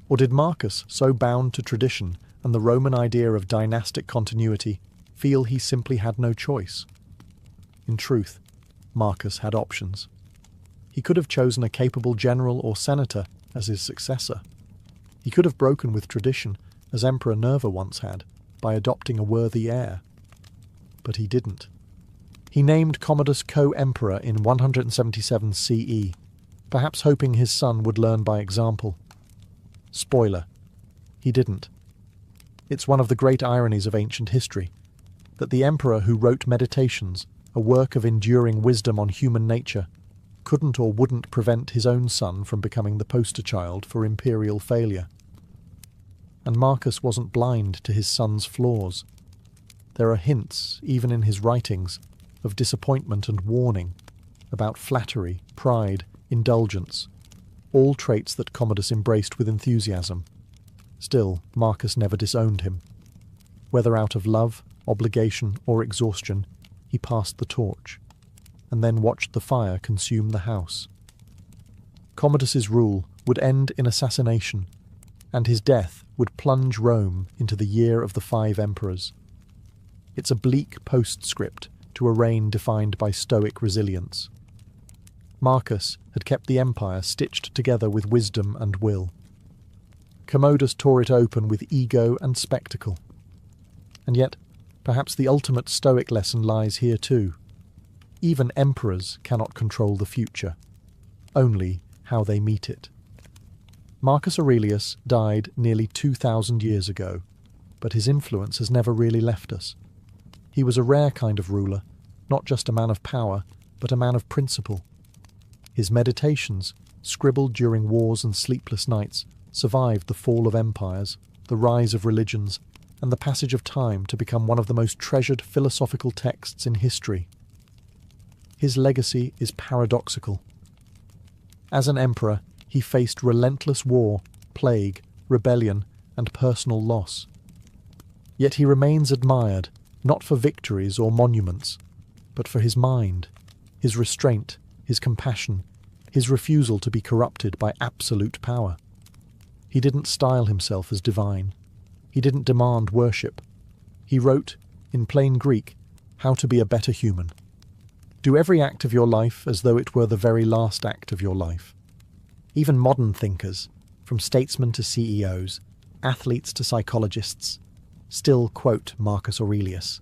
Or did Marcus, so bound to tradition and the Roman idea of dynastic continuity, feel he simply had no choice? In truth, Marcus had options. He could have chosen a capable general or senator as his successor. He could have broken with tradition, as Emperor Nerva once had, by adopting a worthy heir. But he didn't. He named Commodus co-emperor in 177 CE, perhaps hoping his son would learn by example. Spoiler: he didn't. It's one of the great ironies of ancient history, that the emperor who wrote Meditations, a work of enduring wisdom on human nature, couldn't or wouldn't prevent his own son from becoming the poster child for imperial failure. And Marcus wasn't blind to his son's flaws. There are hints, even in his writings, of disappointment and warning, about flattery, pride, indulgence, all traits that Commodus embraced with enthusiasm. Still, Marcus never disowned him. Whether out of love, obligation, or exhaustion, he passed the torch, and then watched the fire consume the house. Commodus's rule would end in assassination, and his death would plunge Rome into the year of the 5 emperors. It's a bleak postscript to a reign defined by stoic resilience. Marcus had kept the empire stitched together with wisdom and will. Commodus tore it open with ego and spectacle. And yet, perhaps the ultimate stoic lesson lies here too. Even emperors cannot control the future, only how they meet it. Marcus Aurelius died nearly 2,000 years ago, but his influence has never really left us. He was a rare kind of ruler, not just a man of power, but a man of principle. His Meditations, scribbled during wars and sleepless nights, survived the fall of empires, the rise of religions, and the passage of time to become one of the most treasured philosophical texts in history. His legacy is paradoxical. As an emperor, he faced relentless war, plague, rebellion, and personal loss. Yet he remains admired, not for victories or monuments, but for his mind, his restraint, his compassion, his refusal to be corrupted by absolute power. He didn't style himself as divine. He didn't demand worship. He wrote, in plain Greek, how to be a better human. Do every act of your life as though it were the very last act of your life. Even modern thinkers, from statesmen to CEOs, athletes to psychologists, still quote Marcus Aurelius.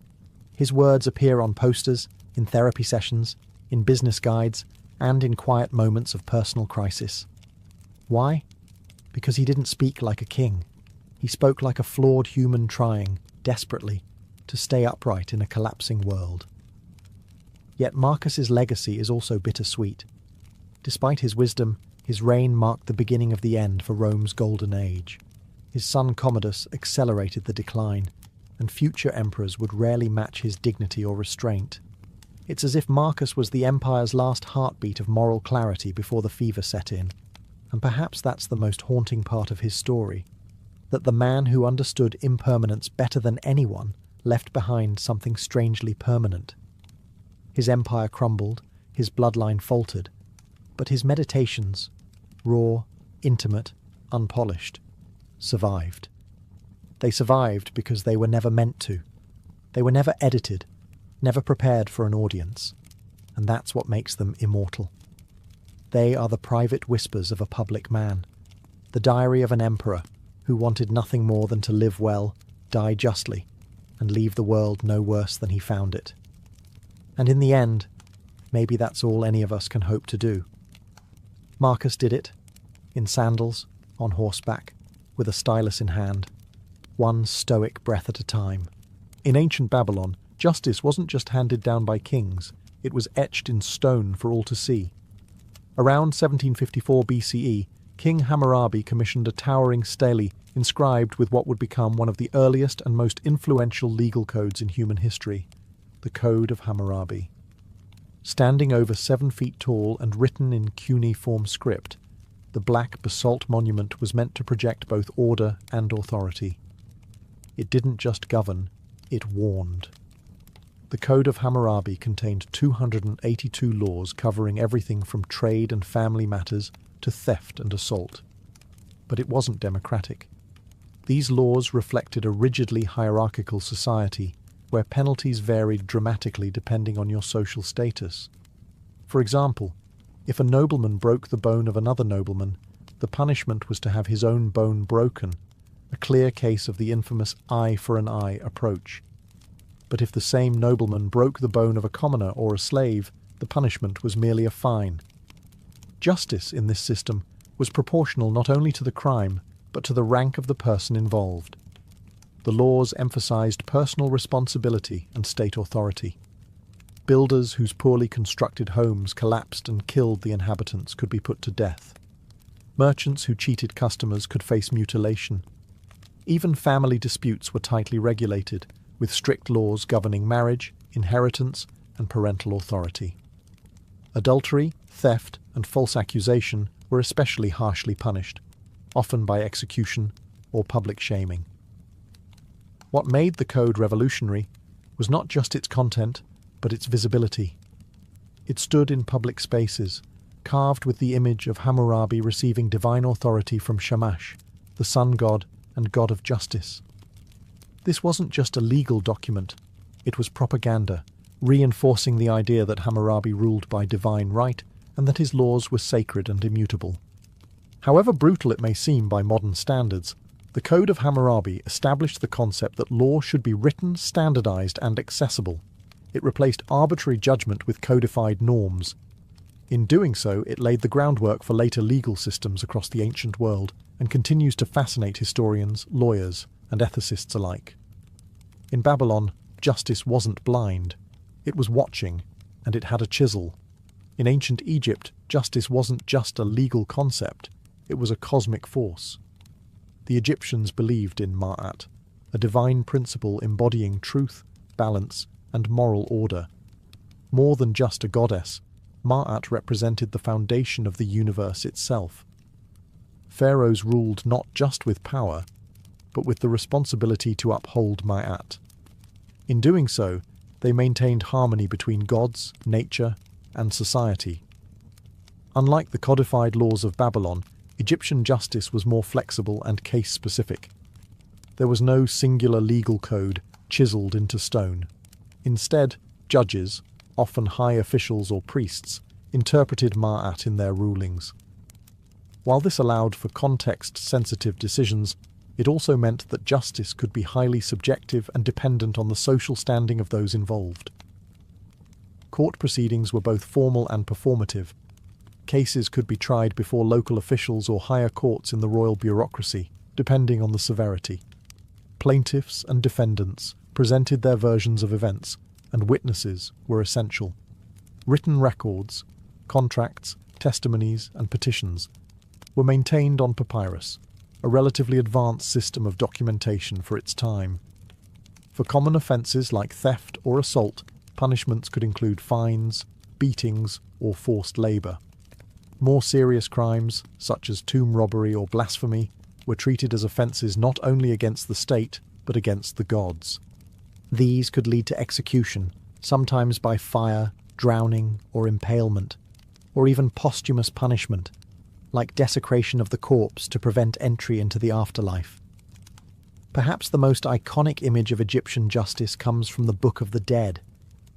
His words appear on posters, in therapy sessions, in business guides, and in quiet moments of personal crisis. Why? Because he didn't speak like a king. He spoke like a flawed human trying, desperately, to stay upright in a collapsing world. Yet Marcus's legacy is also bittersweet. Despite his wisdom, his reign marked the beginning of the end for Rome's golden age. His son Commodus accelerated the decline, and future emperors would rarely match his dignity or restraint. It's as if Marcus was the empire's last heartbeat of moral clarity before the fever set in. And perhaps that's the most haunting part of his story, that the man who understood impermanence better than anyone left behind something strangely permanent. His empire crumbled, his bloodline faltered, but his meditations, raw, intimate, unpolished, survived. They survived because they were never meant to. They were never edited, never prepared for an audience, and that's what makes them immortal. They are the private whispers of a public man, the diary of an emperor who wanted nothing more than to live well, die justly, and leave the world no worse than he found it. And in the end, maybe that's all any of us can hope to do. Marcus did it, in sandals, on horseback, with a stylus in hand, one stoic breath at a time. In ancient Babylon, justice wasn't just handed down by kings, it was etched in stone for all to see. Around 1754 BCE, King Hammurabi commissioned a towering stele inscribed with what would become one of the earliest and most influential legal codes in human history, the Code of Hammurabi. Standing over 7 feet tall and written in cuneiform script, the black basalt monument was meant to project both order and authority. It didn't just govern, it warned. The Code of Hammurabi contained 282 laws covering everything from trade and family matters to theft and assault. But it wasn't democratic. These laws reflected a rigidly hierarchical society where penalties varied dramatically depending on your social status. For example, if a nobleman broke the bone of another nobleman, the punishment was to have his own bone broken, a clear case of the infamous eye for an eye approach. But if the same nobleman broke the bone of a commoner or a slave, the punishment was merely a fine. Justice in this system was proportional not only to the crime, but to the rank of the person involved. The laws emphasized personal responsibility and state authority. Builders whose poorly constructed homes collapsed and killed the inhabitants could be put to death. Merchants who cheated customers could face mutilation. Even family disputes were tightly regulated, with strict laws governing marriage, inheritance, and parental authority. Adultery, theft, and false accusation were especially harshly punished, often by execution or public shaming. What made the code revolutionary was not just its content, but its visibility. It stood in public spaces, carved with the image of Hammurabi receiving divine authority from Shamash, the sun god and god of justice. This wasn't just a legal document, it was propaganda, reinforcing the idea that Hammurabi ruled by divine right and that his laws were sacred and immutable. However brutal it may seem by modern standards, the Code of Hammurabi established the concept that law should be written, standardized, and accessible. It replaced arbitrary judgment with codified norms. In doing so, it laid the groundwork for later legal systems across the ancient world and continues to fascinate historians, lawyers, and ethicists alike. In Babylon, justice wasn't blind. It was watching, and it had a chisel. In ancient Egypt, justice wasn't just a legal concept, it was a cosmic force. The Egyptians believed in Ma'at, a divine principle embodying truth, balance, and moral order. More than just a goddess, Ma'at represented the foundation of the universe itself. Pharaohs ruled not just with power, but with the responsibility to uphold Ma'at. In doing so, they maintained harmony between gods, nature, and society. Unlike the codified laws of Babylon, Egyptian justice was more flexible and case-specific. There was no singular legal code chiseled into stone. Instead, judges, often high officials or priests, interpreted Ma'at in their rulings. While this allowed for context-sensitive decisions, it also meant that justice could be highly subjective and dependent on the social standing of those involved. Court proceedings were both formal and performative. Cases could be tried before local officials or higher courts in the royal bureaucracy, depending on the severity. Plaintiffs and defendants presented their versions of events, and witnesses were essential. Written records, contracts, testimonies, and petitions were maintained on papyrus, a relatively advanced system of documentation for its time. For common offences like theft or assault, punishments could include fines, beatings, or forced labour. More serious crimes, such as tomb robbery or blasphemy, were treated as offences not only against the state, but against the gods. These could lead to execution, sometimes by fire, drowning, or impalement, or even posthumous punishment, like desecration of the corpse to prevent entry into the afterlife. Perhaps the most iconic image of Egyptian justice comes from the Book of the Dead,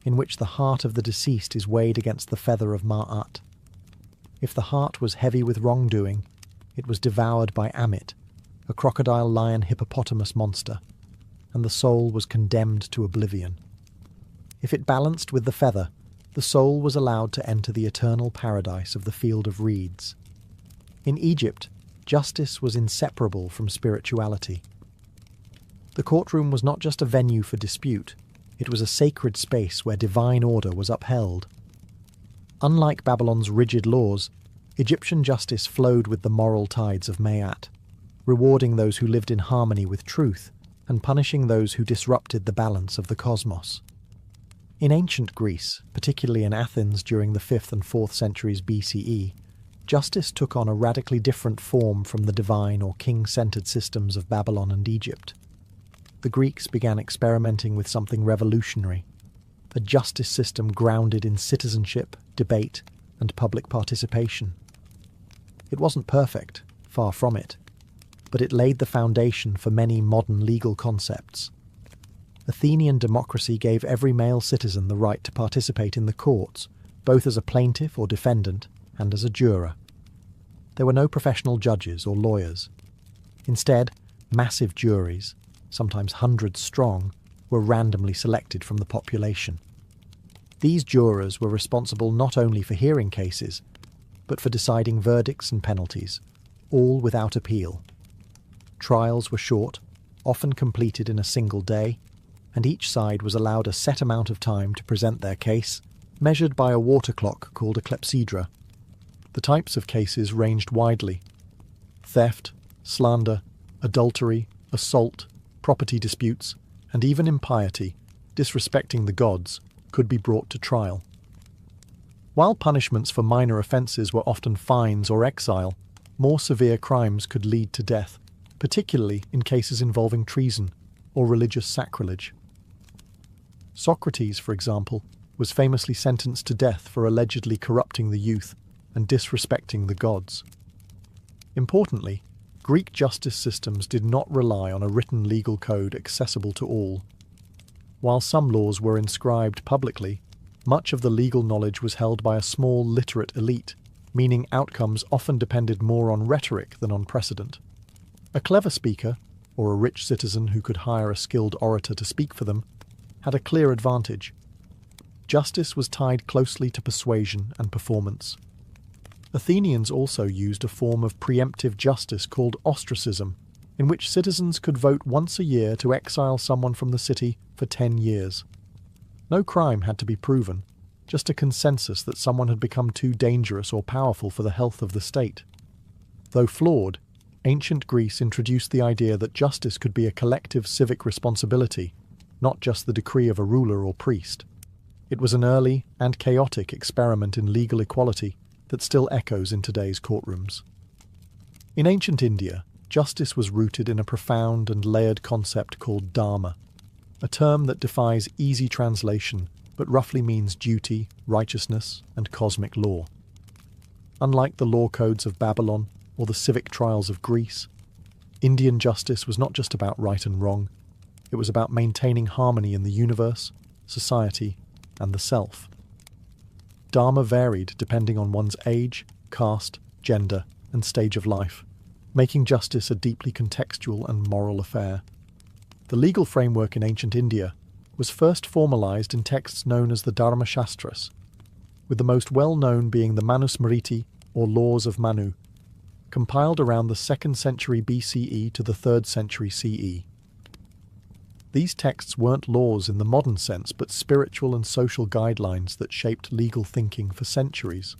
in which the heart of the deceased is weighed against the feather of Ma'at. If the heart was heavy with wrongdoing, it was devoured by Amit, a crocodile lion hippopotamus monster, and the soul was condemned to oblivion. If it balanced with the feather, the soul was allowed to enter the eternal paradise of the field of reeds. In Egypt, justice was inseparable from spirituality. The courtroom was not just a venue for dispute, it was a sacred space where divine order was upheld. Unlike Babylon's rigid laws, Egyptian justice flowed with the moral tides of Ma'at, rewarding those who lived in harmony with truth and punishing those who disrupted the balance of the cosmos. In ancient Greece, particularly in Athens during the 5th and 4th centuries BCE, justice took on a radically different form from the divine or king-centered systems of Babylon and Egypt. The Greeks began experimenting with something revolutionary, a justice system grounded in citizenship, debate, and public participation. It wasn't perfect, far from it, but it laid the foundation for many modern legal concepts. Athenian democracy gave every male citizen the right to participate in the courts, both as a plaintiff or defendant and as a juror. There were no professional judges or lawyers. Instead, massive juries, sometimes hundreds strong, were randomly selected from the population. These jurors were responsible not only for hearing cases, but for deciding verdicts and penalties, all without appeal. Trials were short, often completed in a single day, and each side was allowed a set amount of time to present their case, measured by a water clock called a clepsydra. The types of cases ranged widely. Theft, slander, adultery, assault, property disputes, and even impiety, disrespecting the gods, could be brought to trial. While punishments for minor offences were often fines or exile, more severe crimes could lead to death, particularly in cases involving treason or religious sacrilege. Socrates, for example, was famously sentenced to death for allegedly corrupting the youth and disrespecting the gods. Importantly, Greek justice systems did not rely on a written legal code accessible to all. While some laws were inscribed publicly, much of the legal knowledge was held by a small literate elite, meaning outcomes often depended more on rhetoric than on precedent. A clever speaker, or a rich citizen who could hire a skilled orator to speak for them, had a clear advantage. Justice was tied closely to persuasion and performance. Athenians also used a form of preemptive justice called ostracism, in which citizens could vote once a year to exile someone from the city for 10 years. No crime had to be proven, just a consensus that someone had become too dangerous or powerful for the health of the state. Though flawed, ancient Greece introduced the idea that justice could be a collective civic responsibility, not just the decree of a ruler or priest. It was an early and chaotic experiment in legal equality that still echoes in today's courtrooms. In ancient India, justice was rooted in a profound and layered concept called dharma, a term that defies easy translation but roughly means duty, righteousness, and cosmic law. Unlike the law codes of Babylon or the civic trials of Greece, Indian justice was not just about right and wrong, it was about maintaining harmony in the universe, society, and the self. Dharma varied depending on one's age, caste, gender, and stage of life, making justice a deeply contextual and moral affair. The legal framework in ancient India was first formalized in texts known as the Dharma Shastras, with the most well-known being the Manusmriti, or Laws of Manu, compiled around the 2nd century BCE to the 3rd century CE. These texts weren't laws in the modern sense, but spiritual and social guidelines that shaped legal thinking for centuries.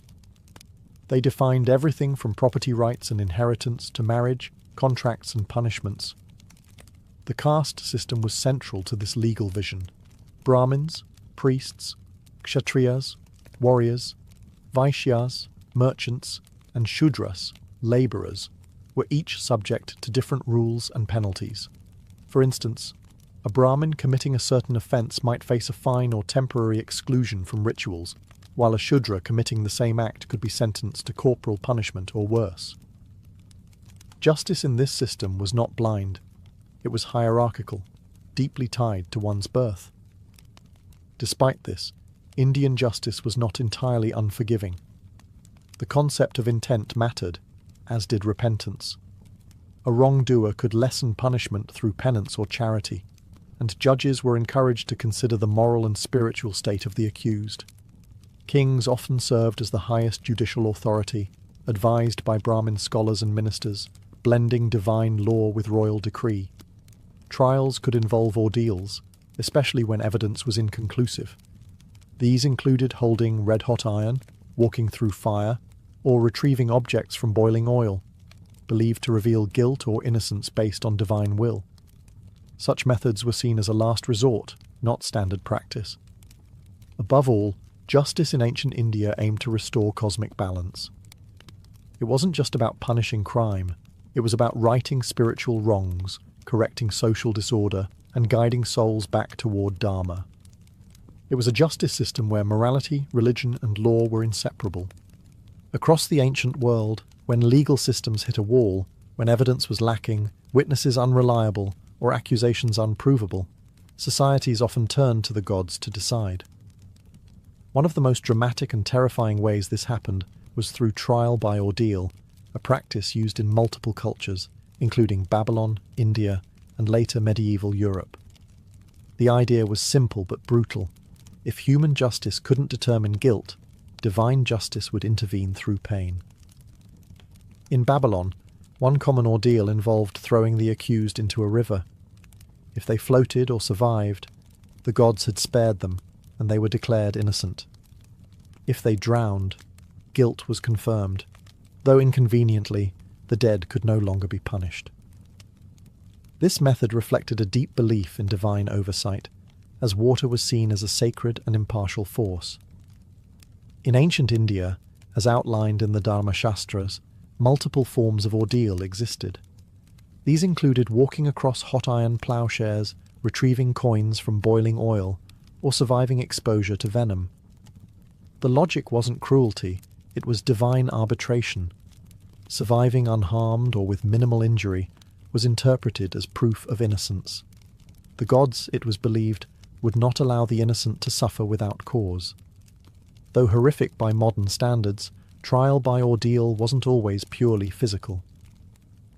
They defined everything from property rights and inheritance to marriage, contracts and punishments. The caste system was central to this legal vision. Brahmins, priests, kshatriyas, warriors, vaishyas, merchants, and shudras, labourers, were each subject to different rules and penalties. For instance, a Brahmin committing a certain offence might face a fine or temporary exclusion from rituals, while a Shudra committing the same act could be sentenced to corporal punishment or worse. Justice in this system was not blind. It was hierarchical, deeply tied to one's birth. Despite this, Indian justice was not entirely unforgiving. The concept of intent mattered, as did repentance. A wrongdoer could lessen punishment through penance or charity, and judges were encouraged to consider the moral and spiritual state of the accused. Kings often served as the highest judicial authority, advised by Brahmin scholars and ministers, blending divine law with royal decree. Trials could involve ordeals, especially when evidence was inconclusive. These included holding red-hot iron, walking through fire, or retrieving objects from boiling oil, believed to reveal guilt or innocence based on divine will. Such methods were seen as a last resort, not standard practice. Above all, justice in ancient India aimed to restore cosmic balance. It wasn't just about punishing crime, it was about righting spiritual wrongs, correcting social disorder, and guiding souls back toward Dharma. It was a justice system where morality, religion, and law were inseparable. Across the ancient world, when legal systems hit a wall, when evidence was lacking, witnesses unreliable, or accusations unprovable, societies often turned to the gods to decide. One of the most dramatic and terrifying ways this happened was through trial by ordeal, a practice used in multiple cultures, including Babylon, India, and later medieval Europe. The idea was simple but brutal. If human justice couldn't determine guilt, divine justice would intervene through pain. In Babylon, one common ordeal involved throwing the accused into a river. If they floated or survived, the gods had spared them, and they were declared innocent. If they drowned, guilt was confirmed, though inconveniently, the dead could no longer be punished. This method reflected a deep belief in divine oversight, as water was seen as a sacred and impartial force. In ancient India, as outlined in the Dharma Shastras, multiple forms of ordeal existed. These included walking across hot iron ploughshares, retrieving coins from boiling oil, or surviving exposure to venom. The logic wasn't cruelty, it was divine arbitration. Surviving unharmed or with minimal injury was interpreted as proof of innocence. The gods, it was believed, would not allow the innocent to suffer without cause. Though horrific by modern standards, trial by ordeal wasn't always purely physical.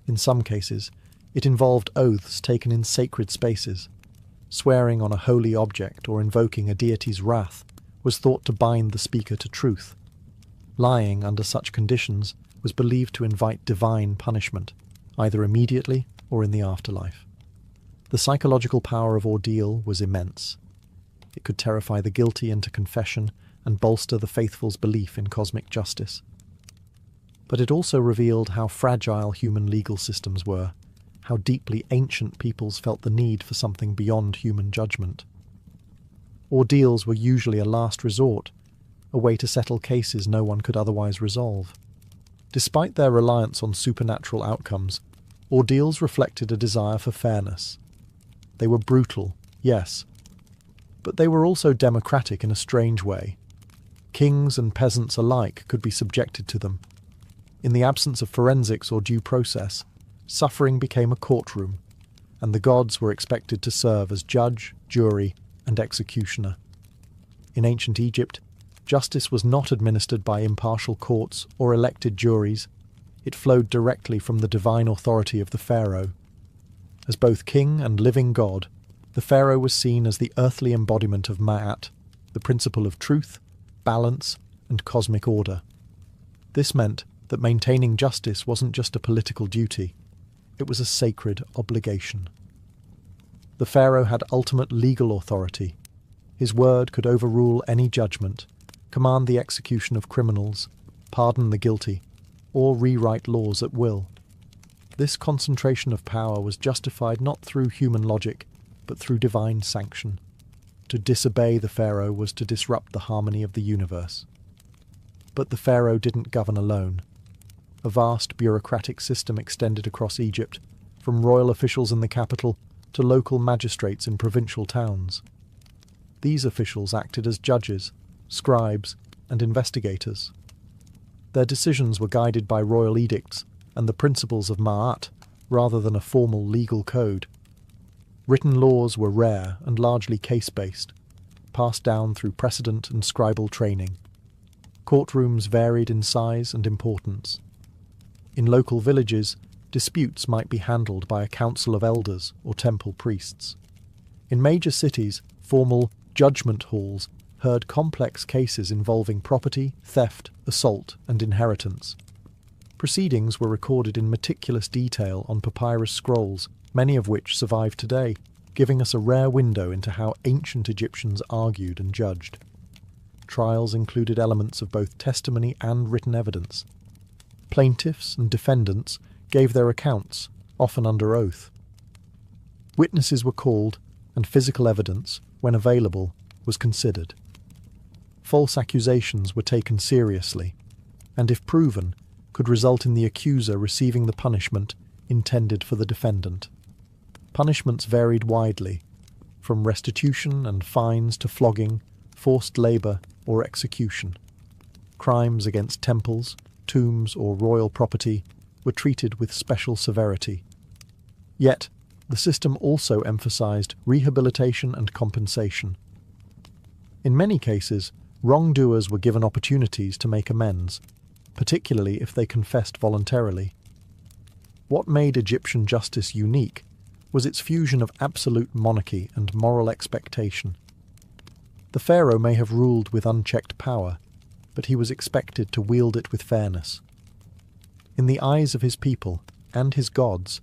In some cases, it involved oaths taken in sacred spaces. Swearing on a holy object or invoking a deity's wrath was thought to bind the speaker to truth. Lying under such conditions was believed to invite divine punishment, either immediately or in the afterlife. The psychological power of ordeal was immense. It could terrify the guilty into confession and bolster the faithful's belief in cosmic justice. But it also revealed how fragile human legal systems were, how deeply ancient peoples felt the need for something beyond human judgment. Ordeals were usually a last resort, a way to settle cases no one could otherwise resolve. Despite their reliance on supernatural outcomes, ordeals reflected a desire for fairness. They were brutal, yes, but they were also democratic in a strange way. Kings and peasants alike could be subjected to them. In the absence of forensics or due process, suffering became a courtroom, and the gods were expected to serve as judge, jury, and executioner. In ancient Egypt, justice was not administered by impartial courts or elected juries. It flowed directly from the divine authority of the pharaoh. As both king and living god, the pharaoh was seen as the earthly embodiment of Ma'at, the principle of truth, balance, and cosmic order. This meant that maintaining justice wasn't just a political duty, it was a sacred obligation. The pharaoh had ultimate legal authority. His word could overrule any judgment, command the execution of criminals, pardon the guilty, or rewrite laws at will. This concentration of power was justified not through human logic, but through divine sanction. To disobey the pharaoh was to disrupt the harmony of the universe. But the pharaoh didn't govern alone. A vast bureaucratic system extended across Egypt, from royal officials in the capital to local magistrates in provincial towns. These officials acted as judges, scribes, and investigators. Their decisions were guided by royal edicts and the principles of Ma'at, rather than a formal legal code. Written laws were rare and largely case-based, passed down through precedent and scribal training. Courtrooms varied in size and importance. In local villages, disputes might be handled by a council of elders or temple priests. In major cities, formal judgment halls heard complex cases involving property, theft, assault, and inheritance. Proceedings were recorded in meticulous detail on papyrus scrolls, many of which survive today, giving us a rare window into how ancient Egyptians argued and judged. Trials included elements of both testimony and written evidence. Plaintiffs and defendants gave their accounts, often under oath. Witnesses were called, and physical evidence, when available, was considered. False accusations were taken seriously, and if proven, could result in the accuser receiving the punishment intended for the defendant. Punishments varied widely, from restitution and fines to flogging, forced labour, or execution. Crimes against temples, tombs, or royal property were treated with special severity. Yet, the system also emphasised rehabilitation and compensation. In many cases, wrongdoers were given opportunities to make amends, particularly if they confessed voluntarily. What made Egyptian justice unique was its fusion of absolute monarchy and moral expectation. The pharaoh may have ruled with unchecked power, but he was expected to wield it with fairness. In the eyes of his people and his gods,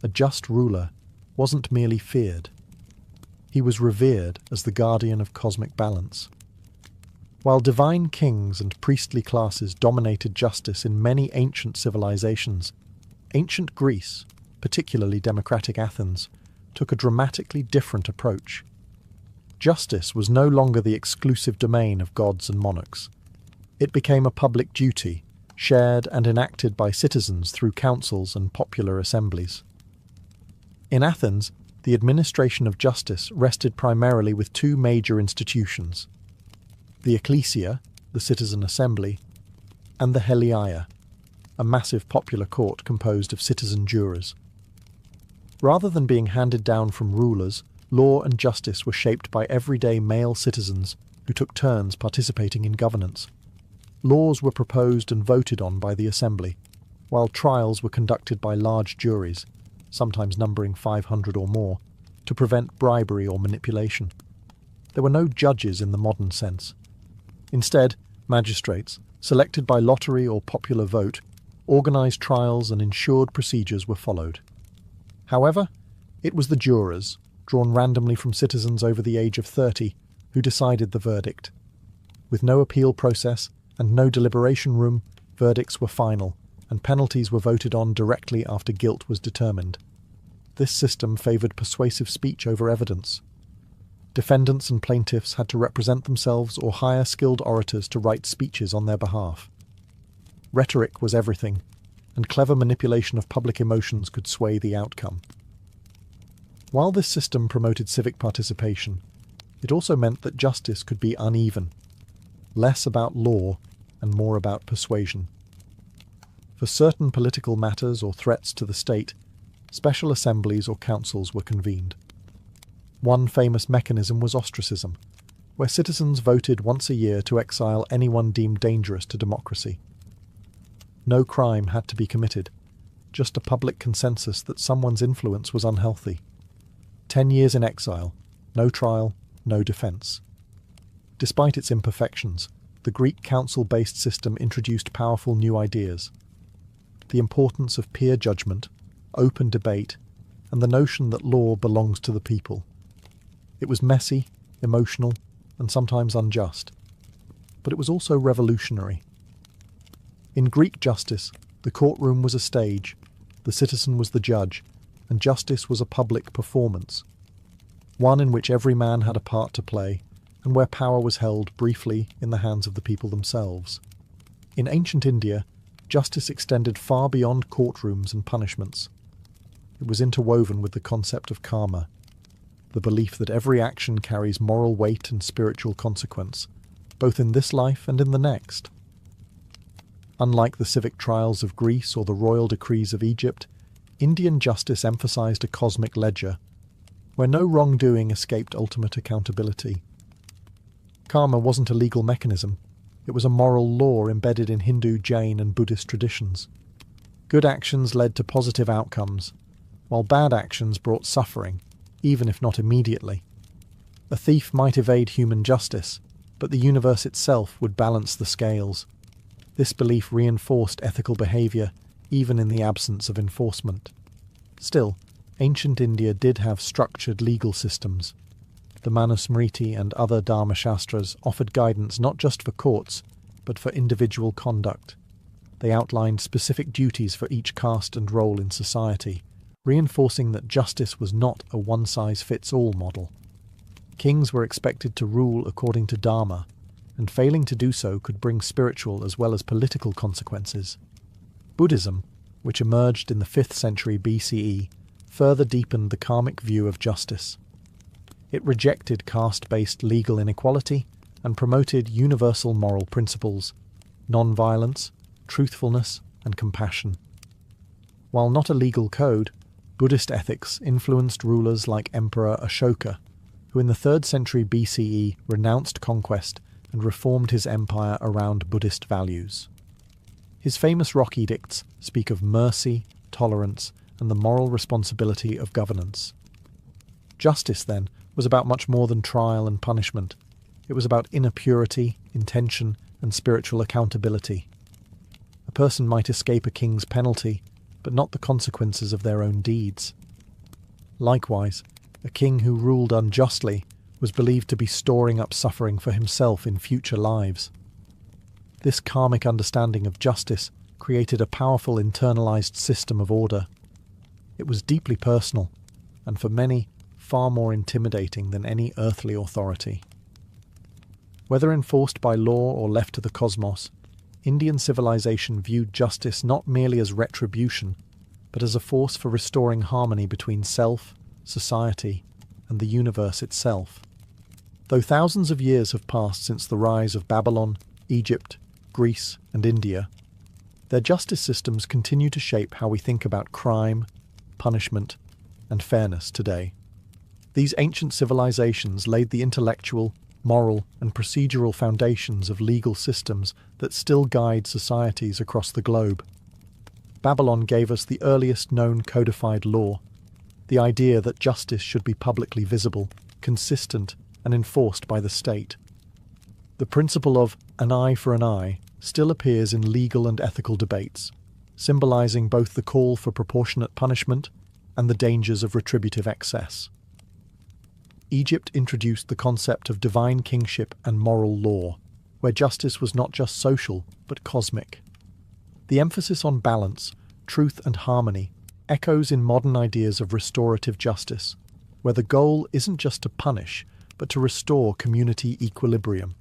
a just ruler wasn't merely feared. He was revered as the guardian of cosmic balance. While divine kings and priestly classes dominated justice in many ancient civilizations, ancient Greece, particularly democratic Athens, took a dramatically different approach. Justice was no longer the exclusive domain of gods and monarchs. It became a public duty, shared and enacted by citizens through councils and popular assemblies. In Athens, the administration of justice rested primarily with two major institutions: the Ecclesia, the citizen assembly, and the Heliaia, a massive popular court composed of citizen jurors. Rather than being handed down from rulers, law and justice were shaped by everyday male citizens who took turns participating in governance. Laws were proposed and voted on by the assembly, while trials were conducted by large juries, sometimes numbering 500 or more, to prevent bribery or manipulation. There were no judges in the modern sense. Instead, magistrates, selected by lottery or popular vote, organised trials and ensured procedures were followed. However, it was the jurors, drawn randomly from citizens over the age of 30, who decided the verdict. With no appeal process and no deliberation room, verdicts were final, and penalties were voted on directly after guilt was determined. This system favoured persuasive speech over evidence. Defendants and plaintiffs had to represent themselves or hire skilled orators to write speeches on their behalf. Rhetoric was everything, and clever manipulation of public emotions could sway the outcome. While this system promoted civic participation, it also meant that justice could be uneven, less about law and more about persuasion. For certain political matters or threats to the state, special assemblies or councils were convened. One famous mechanism was ostracism, where citizens voted once a year to exile anyone deemed dangerous to democracy. No crime had to be committed, just a public consensus that someone's influence was unhealthy. 10 years in exile, no trial, no defence. Despite its imperfections, the Greek council-based system introduced powerful new ideas. The importance of peer judgment, open debate, and the notion that law belongs to the people. It was messy, emotional, and sometimes unjust, but it was also revolutionary. In Greek justice, the courtroom was a stage, the citizen was the judge, and justice was a public performance, one in which every man had a part to play, and where power was held briefly in the hands of the people themselves. In ancient India, justice extended far beyond courtrooms and punishments. It was interwoven with the concept of karma, the belief that every action carries moral weight and spiritual consequence, both in this life and in the next. Unlike the civic trials of Greece or the royal decrees of Egypt, Indian justice emphasized a cosmic ledger, where no wrongdoing escaped ultimate accountability. Karma wasn't a legal mechanism, it was a moral law embedded in Hindu, Jain, and Buddhist traditions. Good actions led to positive outcomes, while bad actions brought suffering, even if not immediately. A thief might evade human justice, but the universe itself would balance the scales. This belief reinforced ethical behavior, even in the absence of enforcement. Still, ancient India did have structured legal systems. The Manusmriti and other Dharma-shastras offered guidance not just for courts, but for individual conduct. They outlined specific duties for each caste and role in society, reinforcing that justice was not a one-size-fits-all model. Kings were expected to rule according to Dharma, and failing to do so could bring spiritual as well as political consequences. Buddhism, which emerged in the 5th century BCE, further deepened the karmic view of justice. It rejected caste-based legal inequality and promoted universal moral principles, non-violence, truthfulness, and compassion. While not a legal code, Buddhist ethics influenced rulers like Emperor Ashoka, who in the 3rd century BCE renounced conquest and reformed his empire around Buddhist values. His famous rock edicts speak of mercy, tolerance, and the moral responsibility of governance. Justice, then, was about much more than trial and punishment. It was about inner purity, intention, and spiritual accountability. A person might escape a king's penalty, but not the consequences of their own deeds. Likewise, a king who ruled unjustly was believed to be storing up suffering for himself in future lives. This karmic understanding of justice created a powerful internalized system of order. It was deeply personal, and for many, far more intimidating than any earthly authority. Whether enforced by law or left to the cosmos, Indian civilization viewed justice not merely as retribution, but as a force for restoring harmony between self, society, and the universe itself. Though thousands of years have passed since the rise of Babylon, Egypt, Greece, and India, their justice systems continue to shape how we think about crime, punishment, and fairness today. These ancient civilizations laid the intellectual, moral, and procedural foundations of legal systems that still guide societies across the globe. Babylon gave us the earliest known codified law, the idea that justice should be publicly visible, consistent, and enforced by the state. The principle of an eye for an eye still appears in legal and ethical debates, symbolizing both the call for proportionate punishment and the dangers of retributive excess. Egypt introduced the concept of divine kingship and moral law, where justice was not just social, but cosmic. The emphasis on balance, truth, and harmony echoes in modern ideas of restorative justice, where the goal isn't just to punish, but to restore community equilibrium.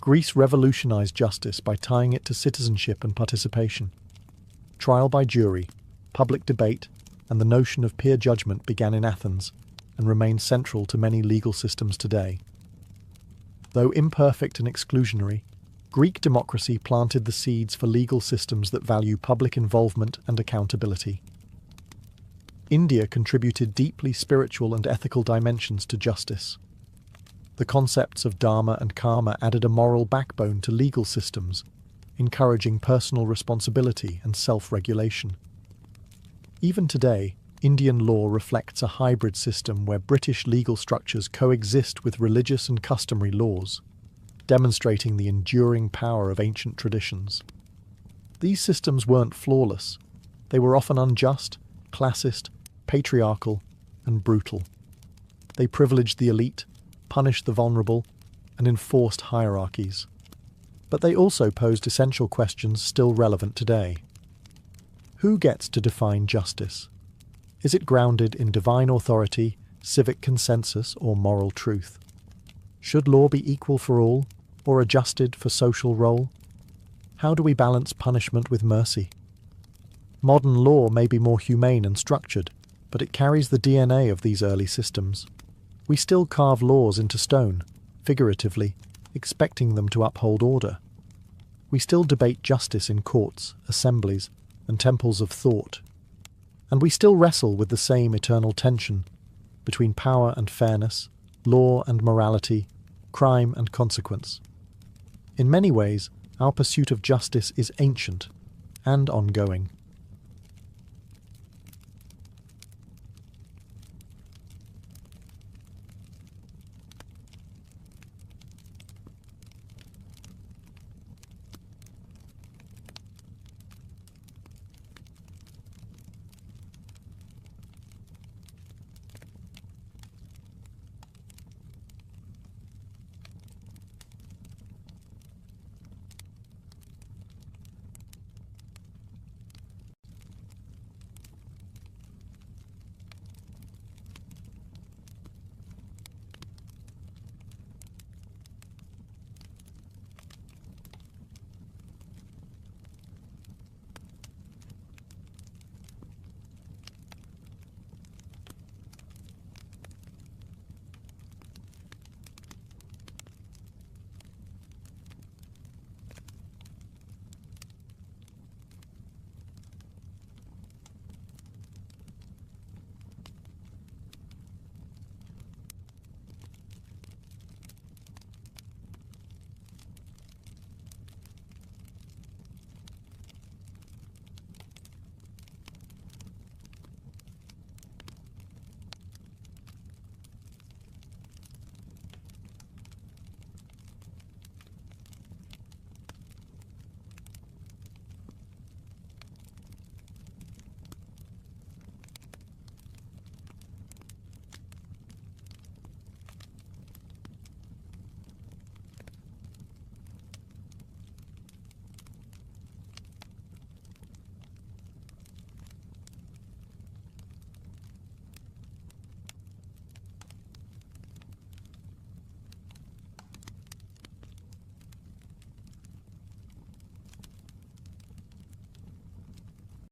Greece revolutionized justice by tying it to citizenship and participation. Trial by jury, public debate, and the notion of peer judgment began in Athens and remain central to many legal systems today. Though imperfect and exclusionary, Greek democracy planted the seeds for legal systems that value public involvement and accountability. India contributed deeply spiritual and ethical dimensions to justice. The concepts of dharma and karma added a moral backbone to legal systems, encouraging personal responsibility and self-regulation. Even today, Indian law reflects a hybrid system where British legal structures coexist with religious and customary laws, demonstrating the enduring power of ancient traditions. These systems weren't flawless. They were often unjust, classist, patriarchal, and brutal. They privileged the elite, punished the vulnerable, and enforced hierarchies. But they also posed essential questions still relevant today. Who gets to define justice? Is it grounded in divine authority, civic consensus, or moral truth? Should law be equal for all, or adjusted for social role? How do we balance punishment with mercy? Modern law may be more humane and structured, but it carries the DNA of these early systems. We still carve laws into stone, figuratively, expecting them to uphold order. We still debate justice in courts, assemblies, and temples of thought. And we still wrestle with the same eternal tension between power and fairness, law and morality, crime and consequence. In many ways, our pursuit of justice is ancient and ongoing.